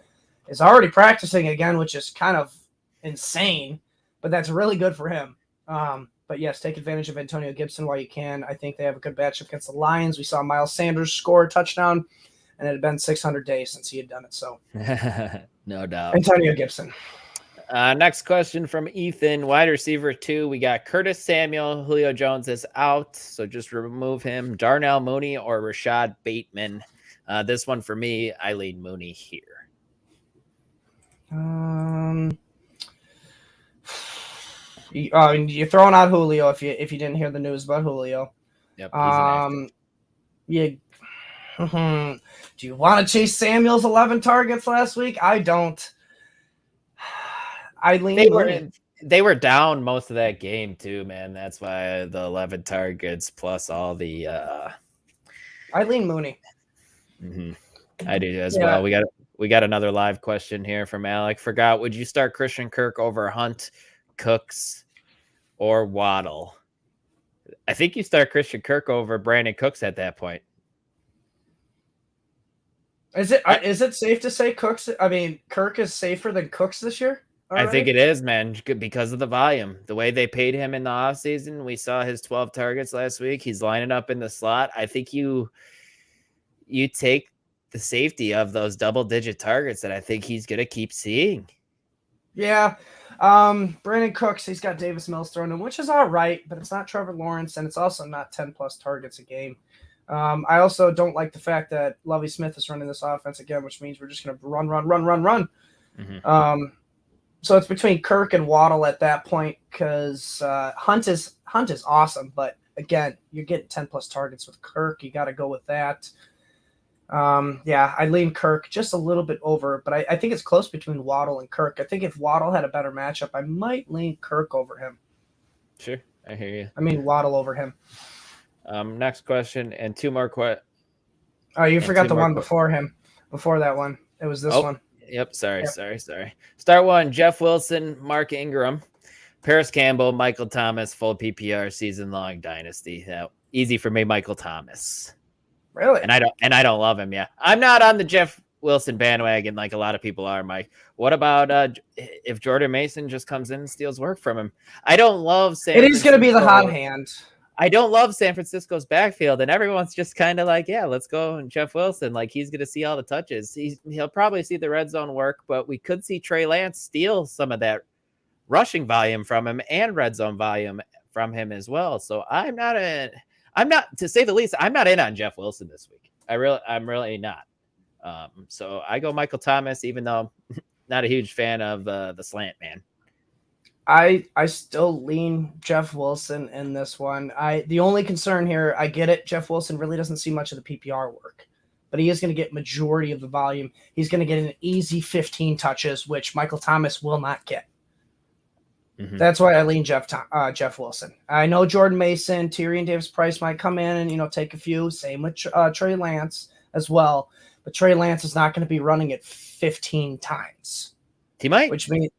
is already practicing again, which is kind of insane, but that's really good for him. But yes, take advantage of Antonio Gibson while you can. I think they have a good matchup against the Lions. We saw Miles Sanders score a touchdown, and it had been 600 days since he had done it. So, no doubt. Antonio Gibson. Next question from Ethan, wide receiver 2. We got Curtis Samuel. Julio Jones is out, so just remove him. Darnell Mooney or Rashad Bateman. This one for me, I lean Mooney here. You're throwing out Julio if you didn't hear the news about Julio. Yep. Do you want to chase Samuel's 11 targets last week? I don't. I lean. They were down most of that game too, man. That's why the 11 targets plus all the. I lean Mooney. I do as well. We got another live question here from Alec. Forgot, would you start Christian Kirk over Hunt, Cooks, or Waddle? I think you start Christian Kirk over Brandon Cooks at that point. Is it safe to say Kirk is safer than Cooks this year? I think it is, man, because of the volume. The way they paid him in the offseason, we saw his 12 targets last week. He's lining up in the slot. I think you take the safety of those double-digit targets that I think he's going to keep seeing. Yeah. Brandon Cooks, he's got Davis Mills thrown him, which is all right, but it's not Trevor Lawrence, and it's also not 10-plus targets a game. I also don't like the fact that Lovie Smith is running this offense again, which means we're just going to run. So it's between Kirk and Waddle at that point because Hunt is awesome, but again, you're getting 10-plus targets with Kirk. You got to go with that. Yeah, I lean Kirk just a little bit over, but I think it's close between Waddle and Kirk. I think if Waddle had a better matchup, I might lean Kirk over him. Sure, I hear you. I mean, Waddle over him. Next question and two more questions. Oh, you forgot the one before him. Before that one, it was this one. Yep. Sorry. Start one. Jeff Wilson, Mark Ingram, Paris Campbell, Michael Thomas, full PPR season long dynasty. Easy for me, Michael Thomas. Really? And I don't love him. Yeah, I'm not on the Jeff Wilson bandwagon like a lot of people are, Mike. What about if Jordan Mason just comes in and steals work from him? I don't love San It is going to be the hot hand. I don't love San Francisco's backfield, and everyone's just kind of like, yeah, let's go. And Jeff Wilson, like, he's going to see all the touches. He'll probably see the red zone work, but we could see Trey Lance steal some of that rushing volume from him and red zone volume from him as well. So I'm not, to say the least, I'm not in on Jeff Wilson this week. I'm really not. So I go Michael Thomas, even though I'm not a huge fan of the slant man. I still lean Jeff Wilson in this one. The only concern here, I get it, Jeff Wilson really doesn't see much of the PPR work, but he is going to get majority of the volume. He's going to get an easy 15 touches, which Michael Thomas will not get. Mm-hmm. That's why I lean Jeff Wilson. I know Jordan Mason, Tyrion Davis-Price might come in and take a few. Same with Trey Lance as well, but Trey Lance is not going to be running it 15 times. He might, which means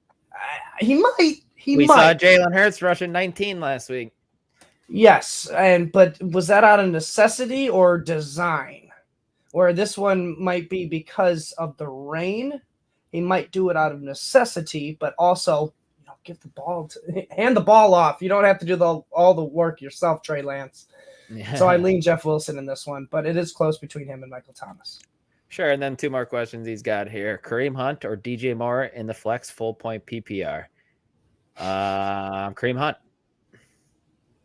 he might. We saw Jalen Hurts rushing 19 last week. Yes, but was that out of necessity or design? Where this one might be because of the rain, he might do it out of necessity, but also give the ball, hand the ball off. You don't have to do all the work yourself, Trey Lance. Yeah. So I lean Jeff Wilson in this one, but it is close between him and Michael Thomas. Sure, and then two more questions he's got here: Kareem Hunt or DJ Moore in the flex full point PPR. Kareem Hunt.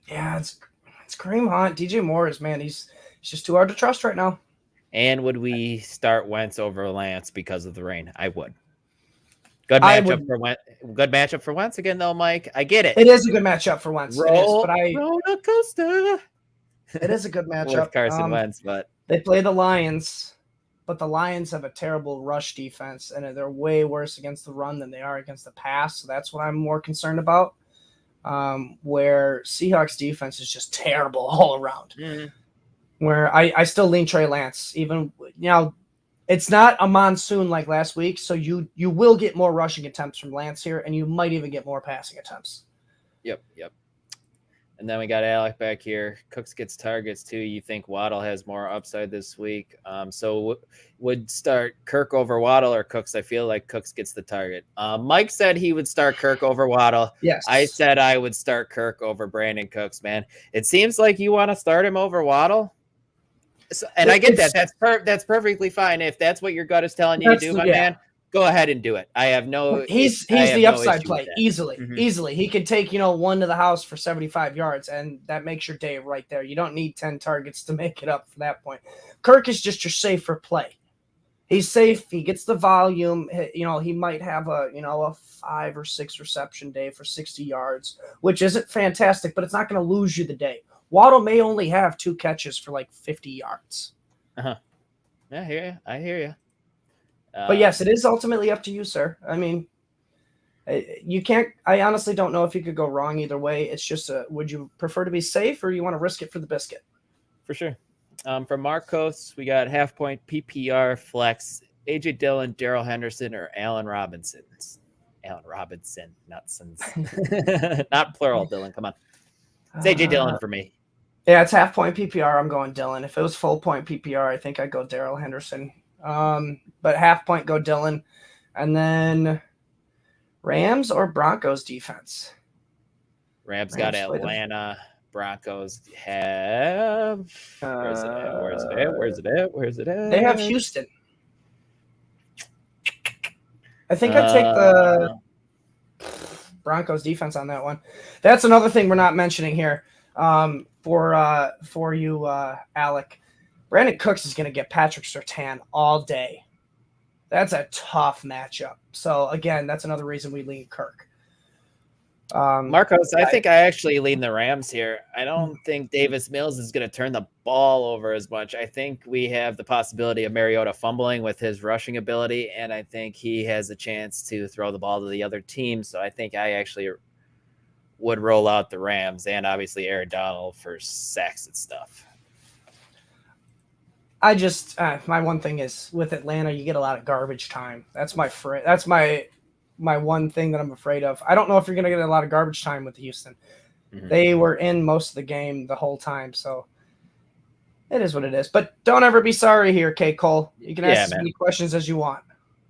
Yeah, it's Kareem Hunt. DJ Moore is, man, he's just too hard to trust right now. And would we start Wentz over Lance because of the rain? I would. Good matchup for Wentz again, though, Mike. I get it. It is a good matchup for Wentz. Roller coaster. It is a good matchup with Carson Wentz, but they play the Lions. But the Lions have a terrible rush defense, and they're way worse against the run than they are against the pass. So that's what I'm more concerned about, where Seahawks defense is just terrible all around. Mm-hmm. Where I still lean Trey Lance. Even, it's not a monsoon like last week, so you will get more rushing attempts from Lance here, and you might even get more passing attempts. Yep. And then we got Alec back here. Cooks gets targets too. You think Waddle has more upside this week? So would start Kirk over Waddle or Cooks? I feel like Cooks gets the target. Mike said he would start Kirk over Waddle. Yes. I said I would start Kirk over Brandon Cooks, man. It seems like you want to start him over Waddle. So, and I get that. That's perfectly fine. If that's what your gut is telling you to do, man. Go ahead and do it. I have no. He's the upside play easily. Mm-hmm. Easily, he could take one to the house for 75 yards, and that makes your day right there. You don't need 10 targets to make it up for that point. Kirk is just your safer play. He's safe. He gets the volume. He might have a 5 or 6 reception day for 60 yards, which isn't fantastic, but it's not going to lose you the day. Waddle may only have 2 catches for like 50 yards. Yeah, I hear you. But yes, it is ultimately up to you, sir. I mean, you can't. I honestly don't know if you could go wrong either way. It's just, would you prefer to be safe or you want to risk it for the biscuit? For sure. From Marcos, we got half point PPR flex: AJ Dillon, Darrell Henderson, or Allen Robinson. Allen Robinson, not Sons. Not plural. Dillon, come on. It's AJ Dillon for me. Yeah, it's half point PPR. I'm going Dillon. If it was full point PPR, I think I'd go Darrell Henderson. But half point, go Dillon. And then Rams or Broncos defense? Rams got Atlanta. Broncos have. Where's it at? They have Houston. I think I'd take the Broncos defense on that one. That's another thing we're not mentioning here. For you, Alec. Brandon Cooks is going to get Patrick Surtain all day. That's a tough matchup. So, again, that's another reason we lean Kirk. Marcos, I think I actually lean the Rams here. I don't think Davis Mills is going to turn the ball over as much. I think we have the possibility of Mariota fumbling with his rushing ability, and I think he has a chance to throw the ball to the other team. So I think I actually would roll out the Rams and obviously Aaron Donald for sacks and stuff. I just my one thing is with Atlanta, you get a lot of garbage time. That's my my one thing that I'm afraid of. I don't know if you're going to get a lot of garbage time with Houston. Mm-hmm. They were in most of the game the whole time, so it is what it is. But don't ever be sorry here, K. Cole. You can ask as many questions as you want.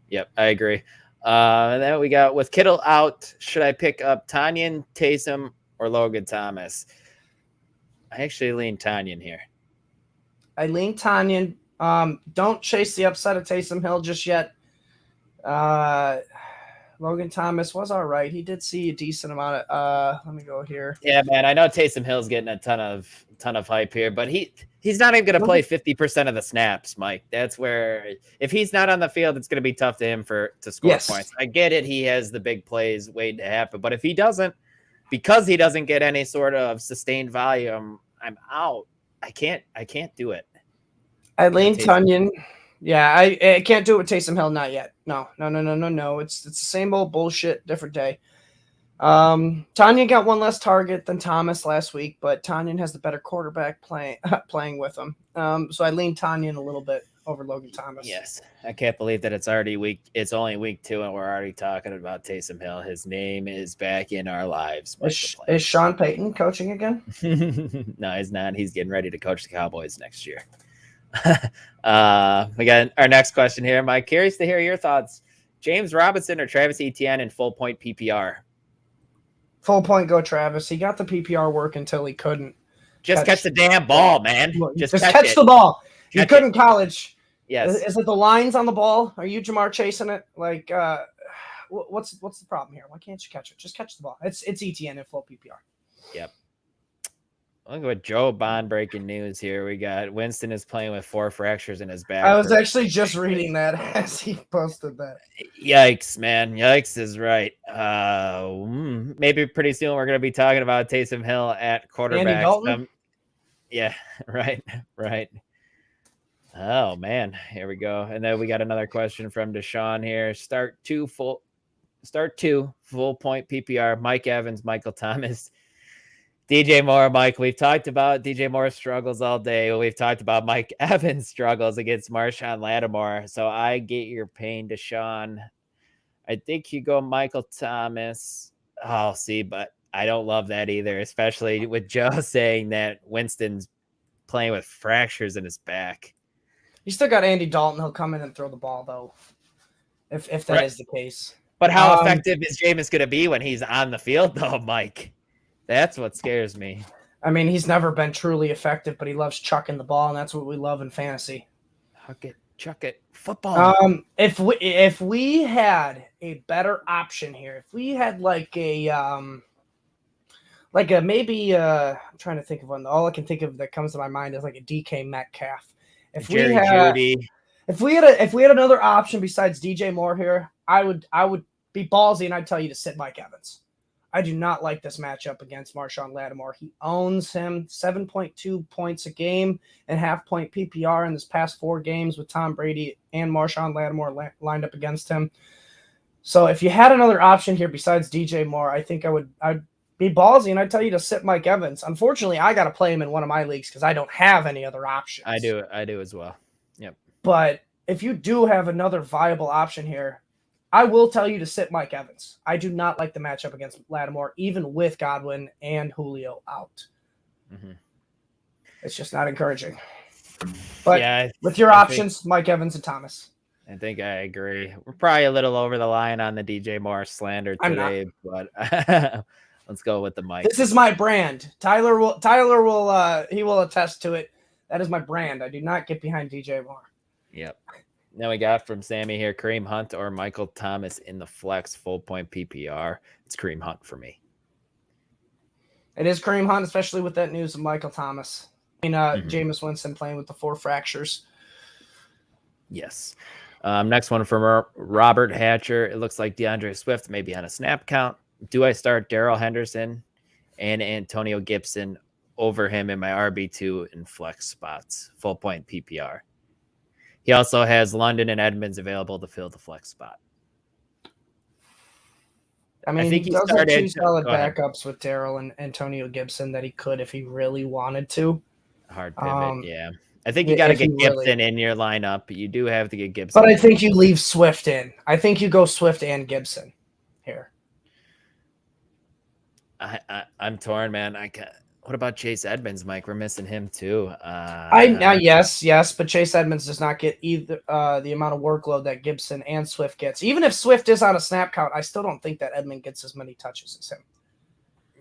Yep, I agree. And then we got with Kittle out, should I pick up Tanyan, Taysom, or Logan Thomas? I actually lean Tanyan here. I lean Tanyan. Don't chase the upside of Taysom Hill just yet. Logan Thomas was all right. He did see a decent amount of let me go here. Yeah, man. I know Taysom Hill's getting a ton of hype here, but he's not even going to play 50% of the snaps, Mike. That's where if he's not on the field, it's going to be tough to him to score points. I get it. He has the big plays waiting to happen, but if he doesn't, because he doesn't get any sort of sustained volume, I'm out. I can't do it. I lean Tanyan. Yeah, I can't do it with Taysom Hill, not yet. No. It's the same old bullshit, different day. Tanyan got one less target than Thomas last week, but Tanyan has the better quarterback playing with him. So I lean Tanyan a little bit over Logan Thomas. Yes, I can't believe that it's only week 2 and we're already talking about Taysom Hill. His name is back in our lives. Is Sean Payton coaching again? No, he's not. He's getting ready to coach the Cowboys next year. We got our next question here. Mike, curious to hear your thoughts. James Robinson or Travis Etienne in full point PPR? Full point, go Travis. He got the PPR work until he couldn't. Just catch the damn ball, man. Just catch the ball. You couldn't college. Yes. Is it the lines on the ball? Are you Jamar chasing it? Like, what's the problem here? Why can't you catch it? Just catch the ball. It's Etienne in full PPR. Yep. Look at Joe Bond breaking news here. We got Winston is playing with 4 fractures in his back. I was actually just reading that as he posted that. Yikes, man. Yikes is right. Maybe pretty soon we're going to be talking about Taysom Hill at quarterback. Andy Dalton? Yeah, right. Oh, man. Here we go. And then we got another question from Deshaun here. Start 2 full point PPR. Mike Evans, Michael Thomas. DJ Moore, Mike, we've talked about DJ Moore's struggles all day. We've talked about Mike Evans' struggles against Marshawn Lattimore. So I get your pain, Deshaun. I think you go Michael Thomas. Oh, see, but I don't love that either, especially with Joe saying that Winston's playing with fractures in his back. You still got Andy Dalton. He'll come in and throw the ball, though, if that is the case. But how effective is Jameis going to be when he's on the field, though, Mike? That's what scares me. I mean, he's never been truly effective, but he loves chucking the ball, and that's what we love in fantasy. Chuck it, football. If we had a better option here, if we had like a maybe I'm trying to think of one. All I can think of that comes to my mind is like a DK Metcalf. If we had another option besides DJ Moore here, I would be ballsy and I'd tell you to sit Mike Evans. I do not like this matchup against Marshawn Lattimore. He owns him 7.2 points a game and half-point PPR in this past 4 games with Tom Brady and Marshawn Lattimore lined up against him. So if you had another option here besides DJ Moore, I think I'd be ballsy and I'd tell you to sit Mike Evans. Unfortunately, I got to play him in one of my leagues because I don't have any other options. I do as well. Yep. But if you do have another viable option here, I will tell you to sit Mike Evans. I do not like the matchup against Lattimore, even with Godwin and Julio out. Mm-hmm. It's just not encouraging. But yeah, with your options, Mike Evans and Thomas. I think I agree. We're probably a little over the line on the DJ Moore slander today, but let's go with the Mike. This is my brand. Tyler will he will attest to it. That is my brand. I do not get behind DJ Moore. Yep. Now we got from Sammy here, Kareem Hunt or Michael Thomas in the flex full point PPR. It's Kareem Hunt for me. It is Kareem Hunt, especially with that news of Michael Thomas. Jameis Winston playing with the 4 fractures. Yes. Next one from Robert Hatcher. It looks like DeAndre Swift may be on a snap count. Do I start Darrell Henderson and Antonio Gibson over him in my RB2 in flex spots, full point PPR? He also has London and Edmonds available to fill the flex spot. I mean, think he he does have started. two solid Go ahead. backups with Darrell and Antonio Gibson that he could if he really wanted to. Hard pivot, yeah. I think you got to If he get Gibson really, in your lineup. You do have to get Gibson. but I think you leave Swift in. I think you go Swift and Gibson here. I'm torn, man. What about Chase Edmonds, Mike? We're missing him too. Yes, but Chase Edmonds does not get either the amount of workload that Gibson and Swift gets. Even if Swift is on a snap count, I still don't think that Edmond gets as many touches as him.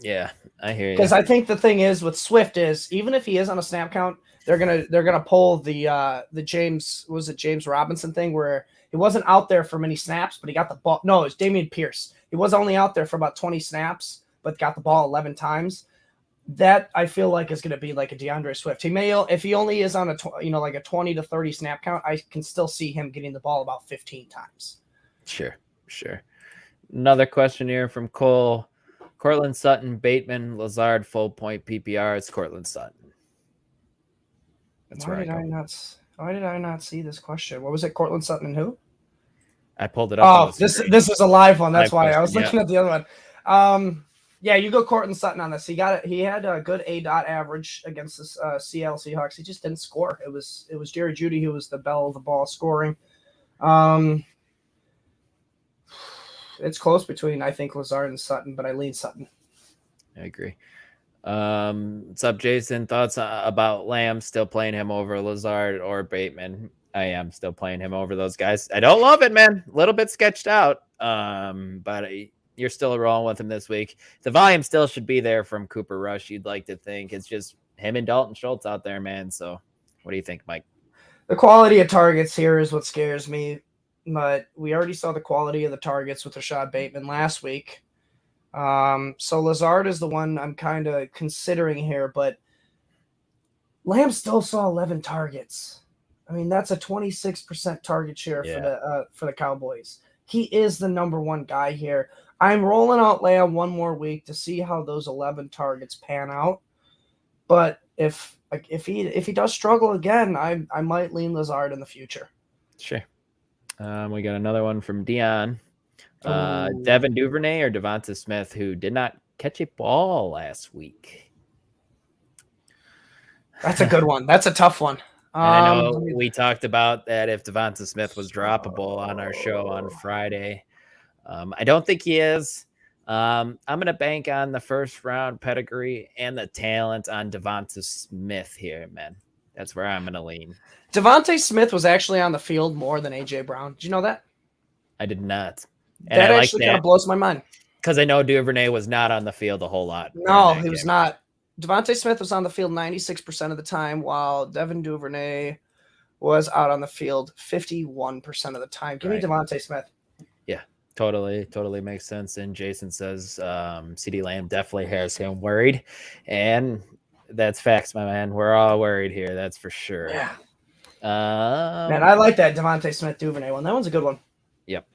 Yeah, I hear you. Because I think the thing is with Swift is even if he is on a snap count, they're gonna pull the James Robinson thing where he wasn't out there for many snaps, but he got the ball. No, it's Dameon Pierce. He was only out there for about 20 snaps, but got the ball 11 times. That I feel like is going to be like a DeAndre Swift. He may, if he only is on a like a 20 to 30 snap count, I can still see him getting the ball about 15 times. Sure. Another question here from Cole. Cortland Sutton, Bateman, Lazard, full point PPR. It's Cortland Sutton. That's why did I not see this question? What was it? Cortland Sutton and who? I pulled it up. Oh, this is a live one. That's why I was looking at the other one. Yeah, you go Cortland Sutton on this. He got it. He had a good A.dot average against the Seattle Seahawks. He just didn't score. It was Jerry Jeudy who was the bell of the ball scoring. It's close between I think Lazard and Sutton, but I lean Sutton. I agree. What's up, Jason? Thoughts about Lamb? Still playing him over Lazard or Bateman? I am still playing him over those guys. I don't love it, man. A little bit sketched out, but you're still rolling with him this week. The volume still should be there from Cooper Rush. You'd like to think it's just him and Dalton Schultz out there, man. So what do you think, Mike? The quality of targets here is what scares me, but we already saw the quality of the targets with Rashad Bateman last week. So Lazard is the one I'm kind of considering here, but Lamb still saw 11 targets. I mean, that's a 26% target share for the Cowboys. He is the number one guy here. I'm rolling out Lamb one more week to see how those 11 targets pan out. But if he does struggle again, I might lean Lazard in the future. Sure. We got another one from Dion. Devin Duvernay or Devonta Smith, who did not catch a ball last week. That's a good one. That's a tough one. I know we talked about that if Devonta Smith was droppable on our show on Friday. I don't think he is. I'm going to bank on the first round pedigree and the talent on Devonta Smith here, man. That's where I'm going to lean. Devonta Smith was actually on the field more than A.J. Brown. Did you know that? I did not. And that actually kind of blows my mind. Because I know Duvernay was not on the field a whole lot. No, he was not. Devonta Smith was on the field 96% of the time, while Devin Duvernay was out on the field 51% of the time. Give me Devonta Smith. Yeah, totally makes sense. And Jason says CeeDee Lamb definitely has him worried. And that's facts, my man. We're all worried here. That's for sure. Yeah. Man, I like that Devonta Smith Duvernay one. That one's a good one. Yep.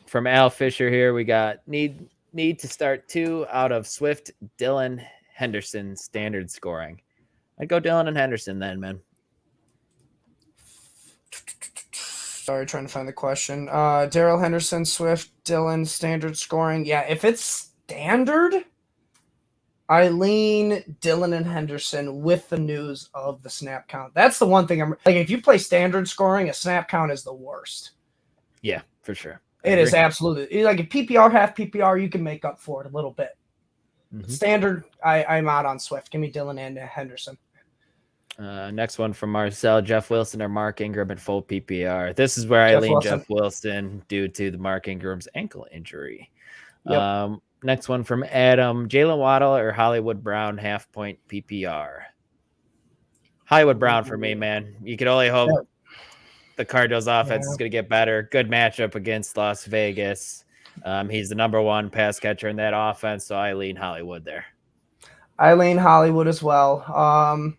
From Al Fisher here, we got need to start 2 out of Swift, Dylan, Henderson standard scoring. I'd go Dylan and Henderson then, man. Sorry, trying to find the question. Darrell Henderson, Swift, Dylan, standard scoring. Yeah, if it's standard, I lean Dylan and Henderson with the news of the snap count. That's the one thing I'm like. If you play standard scoring, a snap count is the worst. Yeah, for sure. It is absolutely like if PPR half PPR, you can make up for it a little bit. Mm-hmm. Standard, I'm out on Swift. Give me Dylan and Henderson. Next one from Marcel, Jeff Wilson or Mark Ingram at full PPR. This is where I lean Jeff Wilson due to the Mark Ingram's ankle injury. Yep. Next one from Adam, Jalen Waddle or Hollywood Brown half point PPR. Hollywood Brown for me, man. You could only hope the Cardinals offense is going to get better. Good matchup against Las Vegas. He's the number one pass catcher in that offense, so I lean Hollywood there. I lean Hollywood as well.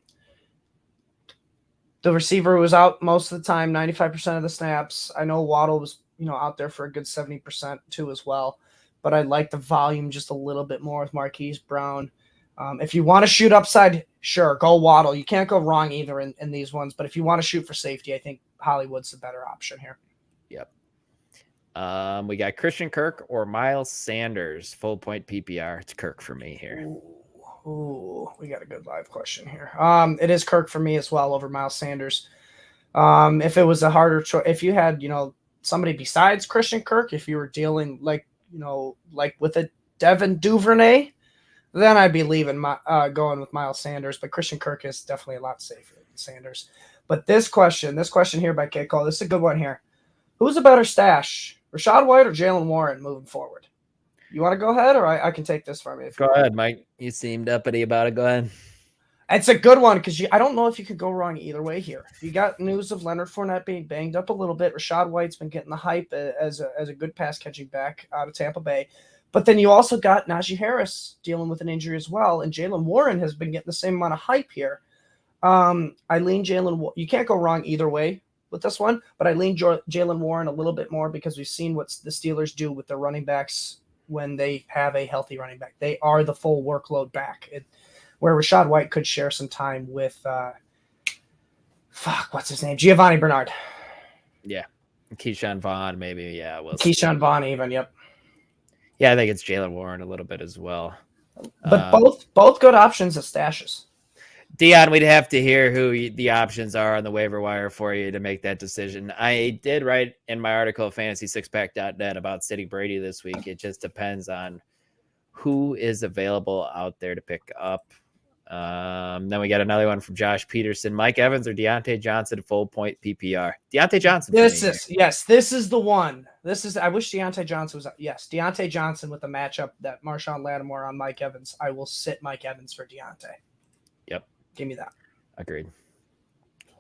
The receiver was out most of the time, 95% of the snaps. I know Waddle was, out there for a good 70% too as well. but I like the volume just a little bit more with Marquise Brown. If you want to shoot upside, sure, go Waddle. You can't go wrong either in these ones. But if you want to shoot for safety, I think Hollywood's the better option here. Yep. We got Christian Kirk or Miles Sanders, full point PPR. It's Kirk for me here. Ooh, we got a good live question here. It is Kirk for me as well over Miles Sanders. If it was a harder choice, if you had, somebody besides Christian Kirk, if you were dealing like with a Devin Duvernay, then I'd be going with Miles Sanders. But Christian Kirk is definitely a lot safer than Sanders. But this question here by Kate Cole, this is a good one here. Who's a better stash, Rachaad White or Jaylen Warren moving forward? You want to go ahead, or I can take this from you? Go ahead, Mike. You seemed uppity about it. Go ahead. It's a good one because I don't know if you could go wrong either way here. You got news of Leonard Fournette being banged up a little bit. Rachaad White's been getting the hype as a good pass catching back out of Tampa Bay. But then you also got Najee Harris dealing with an injury as well, and Jaylen Warren has been getting the same amount of hype here. I lean Jaylen. You can't go wrong either way with this one, but I lean Jaylen Warren a little bit more because we've seen what the Steelers do with their running backs when they have a healthy running back. They are the full workload back. Where Rachaad White could share some time with, what's his name? Giovanni Bernard. Yeah. Keyshawn Vaughn, maybe. Yeah. Keyshawn Vaughn even, yep. Yeah, I think it's Jaylen Warren a little bit as well. But both good options as stashes. Dion, we'd have to hear who the options are on the waiver wire for you to make that decision. I did write in my article, fantasy6pack.net, about sitting Brady this week. It just depends on who is available out there to pick up. Then we got another one from Josh Peterson. Mike Evans or Deontay Johnson, full point PPR. Deontay Johnson. This is the one. I wish Deontay Johnson was. Yes, Deontay Johnson with the matchup that Marshawn Lattimore on Mike Evans. I will sit Mike Evans for Deontay. Yep. Give me that. Agreed.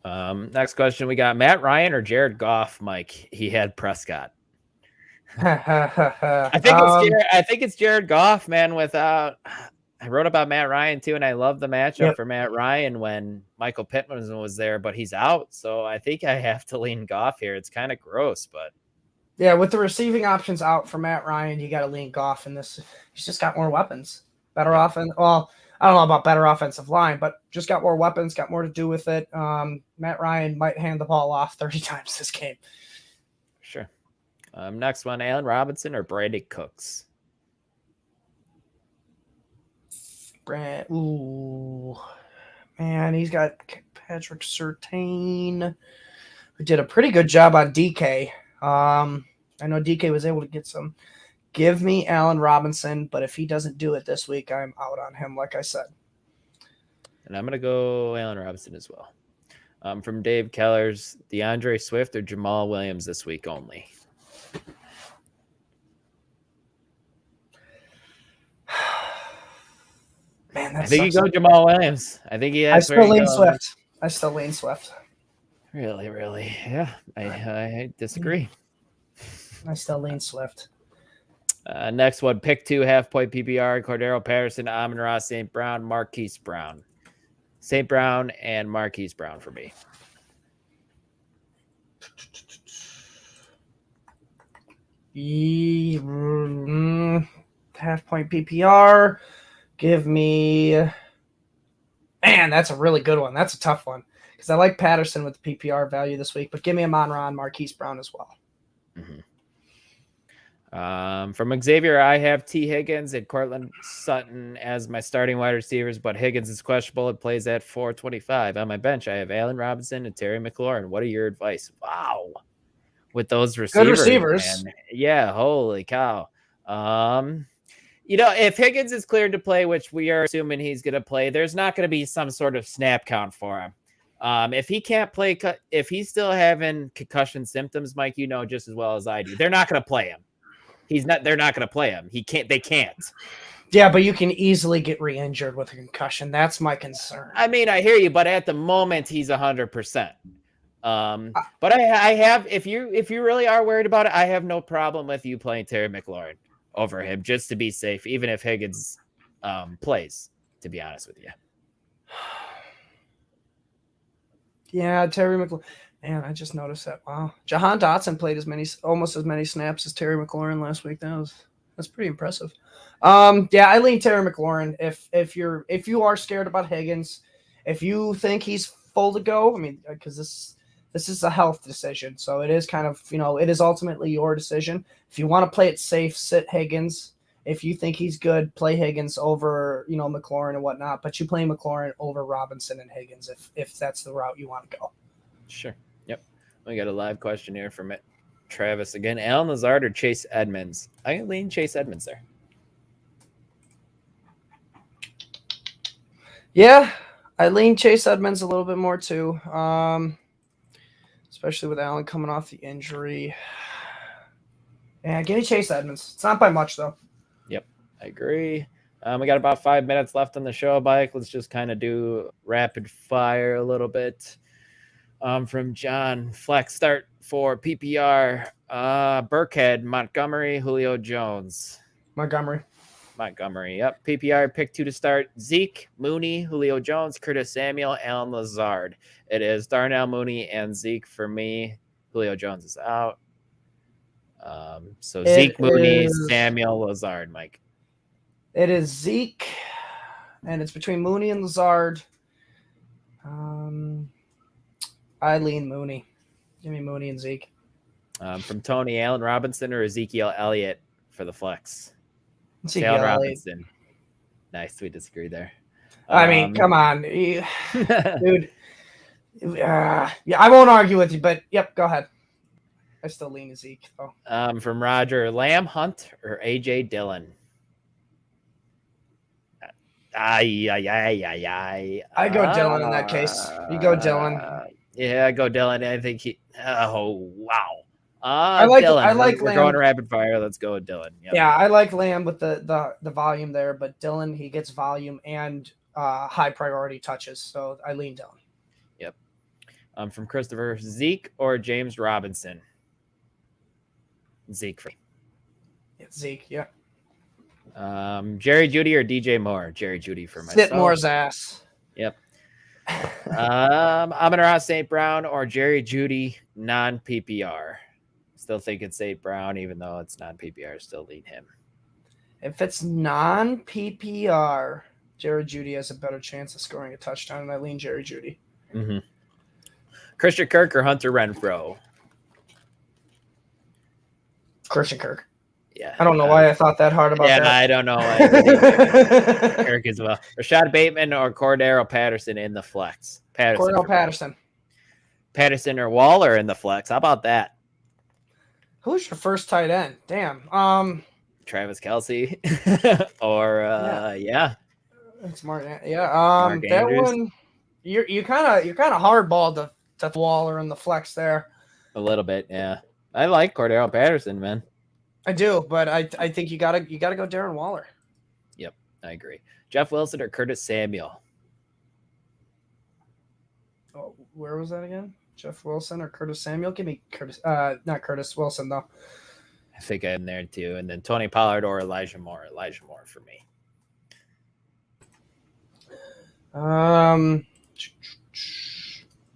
Next question. We got Matt Ryan or Jared Goff, Mike. He had Prescott. I think it's Jared Goff, man. I wrote about Matt Ryan too, and I love the matchup for Matt Ryan when Michael Pittman was there, but he's out, so I think I have to lean Goff here. It's kind of gross, but yeah, with the receiving options out for Matt Ryan, you got to lean Goff in this. He's just got more weapons, better offense. Well, I don't know about better offensive line, but just got more weapons, got more to do with it. Matt Ryan might hand the ball off 30 times this game. Sure. Next one, Allen Robinson or Brandon Cooks? Ooh, man, he's got Patrick Surtain, who did a pretty good job on DK. I know DK was able to get some. Give me Allen Robinson, but if he doesn't do it this week, I'm out on him, like I said. And I'm going to go Allen Robinson as well. From Dave Keller's, DeAndre Swift or Jamal Williams this week only? Man, I think you go Jamal Williams. I think he has. I still lean Swift. Really? Yeah, I disagree. I still lean Swift. Next one, pick 2 half-point PPR, Cordero Patterson, Amon-Ra, St. Brown, Marquise Brown. St. Brown and Marquise Brown for me. Half-point PPR. Give me... Man, that's a really good one. That's a tough one because I like Patterson with the PPR value this week, but give me Amon-Ra and Marquise Brown as well. Mm-hmm. From Xavier, I have T. Higgins and Cortland Sutton as my starting wide receivers, but Higgins is questionable and plays at 425. On my bench, I have Allen Robinson and Terry McLaurin. What are your advice? Wow. With those receivers. Good receivers. Man. Yeah, holy cow. If Higgins is cleared to play, which we are assuming he's going to play, there's not going to be some sort of snap count for him. If he can't play, if he's still having concussion symptoms, Mike, just as well as I do, they're not going to play him. They're not going to play him. They can't. Yeah, but you can easily get re-injured with a concussion. That's my concern. I mean, I hear you, but at the moment he's 100%. But I have, if you really are worried about it, I have no problem with you playing Terry McLaurin over him just to be safe, even if Higgins plays, to be honest with you. Yeah, Terry McLaurin. Man, I just noticed that. Wow. Jahan Dotson played almost as many snaps as Terry McLaurin last week. That That's pretty impressive. Yeah, I lean Terry McLaurin. If you are scared about Higgins, if you think he's full to go, I mean, because this is a health decision, so it is kind of, it is ultimately your decision. If you want to play it safe, sit Higgins. If you think he's good, play Higgins over, McLaurin and whatnot. But you play McLaurin over Robinson and Higgins if that's the route you want to go. Sure. Yep. We got a live question here from Travis again. Allen Lazard or Chase Edmonds? I can lean Chase Edmonds there. Yeah, I lean Chase Edmonds a little bit more too, especially with Allen coming off the injury. Yeah, give me Chase Edmonds. It's not by much, though. Yep, I agree. We got about 5 minutes left on the show, Mike. Let's just kind of do rapid fire a little bit. From John, flex start for PPR. Burkhead, Montgomery, Julio Jones. Montgomery, yep. PPR, pick 2 to start. Zeke, Mooney, Julio Jones, Curtis Samuel, Allen Lazard. It is Darnell Mooney and Zeke for me. Julio Jones is out. So Zeke, Mooney, Samuel, Lazard, Mike. It is Zeke, and it's between Mooney and Lazard. I lean Mooney. Give me Mooney and Zeke. From Tony, Allen Robinson or Ezekiel Elliott for the flex? Allen Robinson. Nice, we disagree there. I mean, come on, dude. Yeah, I won't argue with you, but yep, go ahead. I still lean Zeke, though. From Roger, Lamb, Hunt, or AJ Dillon? I go Dillon in that case. You go Dillon. Yeah, I go Dillon. I think he. Oh wow. I like Dillon. We're Lamb. Going rapid fire. Let's go with Dillon. Yep. Yeah, I like Lamb with the volume there, but Dillon, he gets volume and high priority touches, so I lean Dillon. Yep. From Christopher, Zeke or James Robinson? Zeke. Yeah, Zeke, yeah. Jerry Jeudy or DJ Moore? Jerry Jeudy for myself. Sit Moore's ass. Yep. Amon-Ra St. Brown or Jerry Jeudy non-PPR? Still think it's St. Brown, even though it's non-PPR. Still lean him. If it's non-PPR, Jerry Jeudy has a better chance of scoring a touchdown, and I lean Jerry Jeudy. Mm-hmm. Christian Kirk or Hunter Renfrow? Christian Kirk. Yeah. I don't know why I thought that hard about that. Yeah, I don't know why. Kirk as well. Rashad Bateman or Cordero Patterson in the flex? Cordero Patterson. Patterson or Waller in the flex? How about that? Who's your first tight end? Damn. Travis Kelce. Or yeah. It's Mark. Yeah. Mark that Andrews. One. You kind of hardballed the Waller in the flex there. A little bit, yeah. I like Cordero Patterson, man. I do, but I think you gotta go Darren Waller. Yep, I agree. Jeff Wilson or Curtis Samuel? Oh, where was that again? Jeff Wilson or Curtis Samuel? Give me Curtis. Not Curtis Wilson though. I think I'm there too. And then Tony Pollard or Elijah Moore. Elijah Moore for me.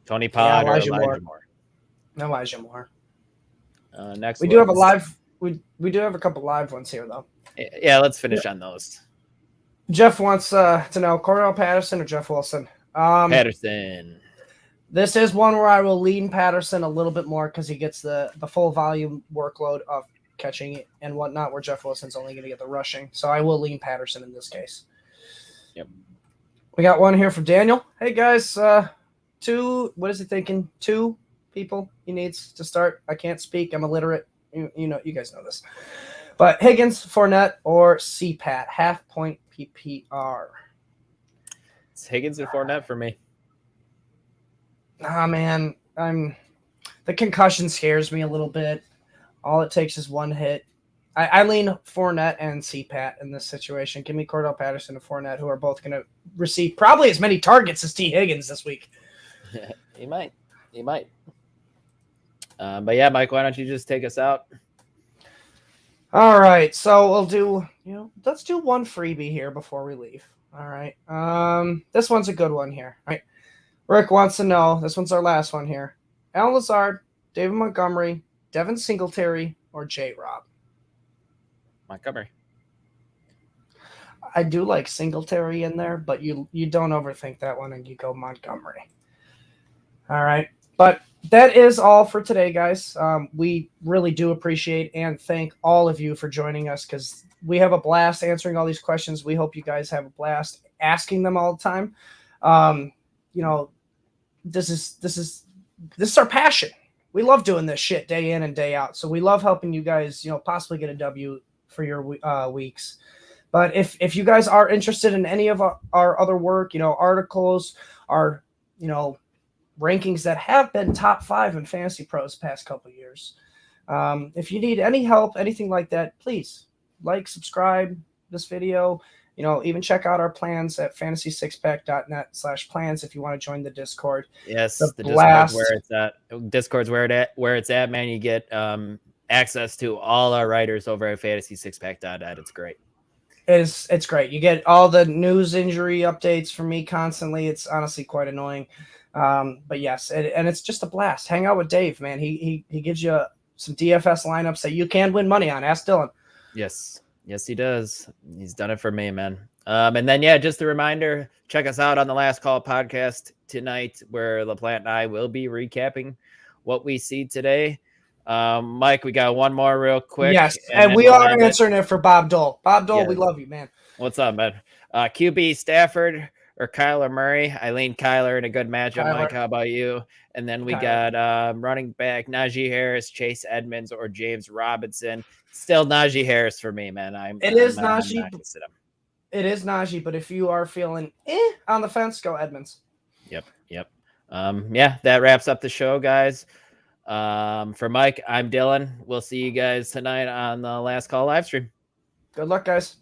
Tony Pollard or Elijah Moore. Elijah Moore. Next, we do have a live. We do have a couple live ones here though. Yeah, let's finish on those. Jeff wants to know Cordell Patterson or Jeff Wilson. Patterson. This is one where I will lean Patterson a little bit more because he gets the full volume workload of catching and whatnot, where Jeff Wilson's only going to get the rushing. So I will lean Patterson in this case. Yep. We got one here from Daniel. Hey guys, what is he thinking? 2 people he needs to start. I can't speak. I'm illiterate. You know, you guys know this. But Higgins, Fournette, or CPAT, half point PPR. It's Higgins and Fournette for me. Man, the concussion scares me a little bit. All it takes is one hit. I lean Fournette and CPAT in this situation. Give me Cordell Patterson and Fournette, who are both going to receive probably as many targets as T. Higgins this week. He might. But yeah, Mike, why don't you just take us out? All right, so we'll do, let's do one freebie here before we leave. All right. This one's a good one here. All right. Rick wants to know, this one's our last one here. Allen Lazard, David Montgomery, Devin Singletary, or J. Rob? Montgomery. I do like Singletary in there, but you don't overthink that one and you go Montgomery. All right. But that is all for today, guys. We really do appreciate and thank all of you for joining us because we have a blast answering all these questions. We hope you guys have a blast asking them all the time. You know, this is our passion. We love doing this shit day in and day out. So we love helping you guys, possibly get a W for your weeks. But if you guys are interested in any of our other work, articles, our, rankings that have been top 5 in Fantasy Pros past couple of years. If you need any help, anything like that, please like, subscribe this video. Even check out our plans at fantasy6pack.net/plans if you want to join the Discord. Yes, the Discord's where it's at. Discord's where it's at, man. You get access to all our writers over at fantasy6pack.net. It's great. It's great. You get all the news injury updates from me constantly. It's honestly quite annoying. But yes, and it's just a blast. Hang out with Dave, man. He gives you some DFS lineups that you can win money on. Ask Dylan. Yes, he does. He's done it for me, man. And then, yeah, just a reminder, check us out on the Last Call podcast tonight, where LaPlant and I will be recapping what we see today. Mike, we got one more real quick. Yes, and we are answering it for Bob Dole. Bob Dole, we love you, man. What's up, man? QB Stafford or Kyler Murray? I lean Kyler in a good matchup. Mike, how about you? And then we got running back Najee Harris, Chase Edmonds, or James Robinson. Still Najee Harris for me, man. It is Najee, but if you are feeling on the fence, go Edmonds. Yep. Yeah, that wraps up the show, guys. For Mike, I'm Dylan. We'll see you guys tonight on the Last Call live stream. Good luck, guys.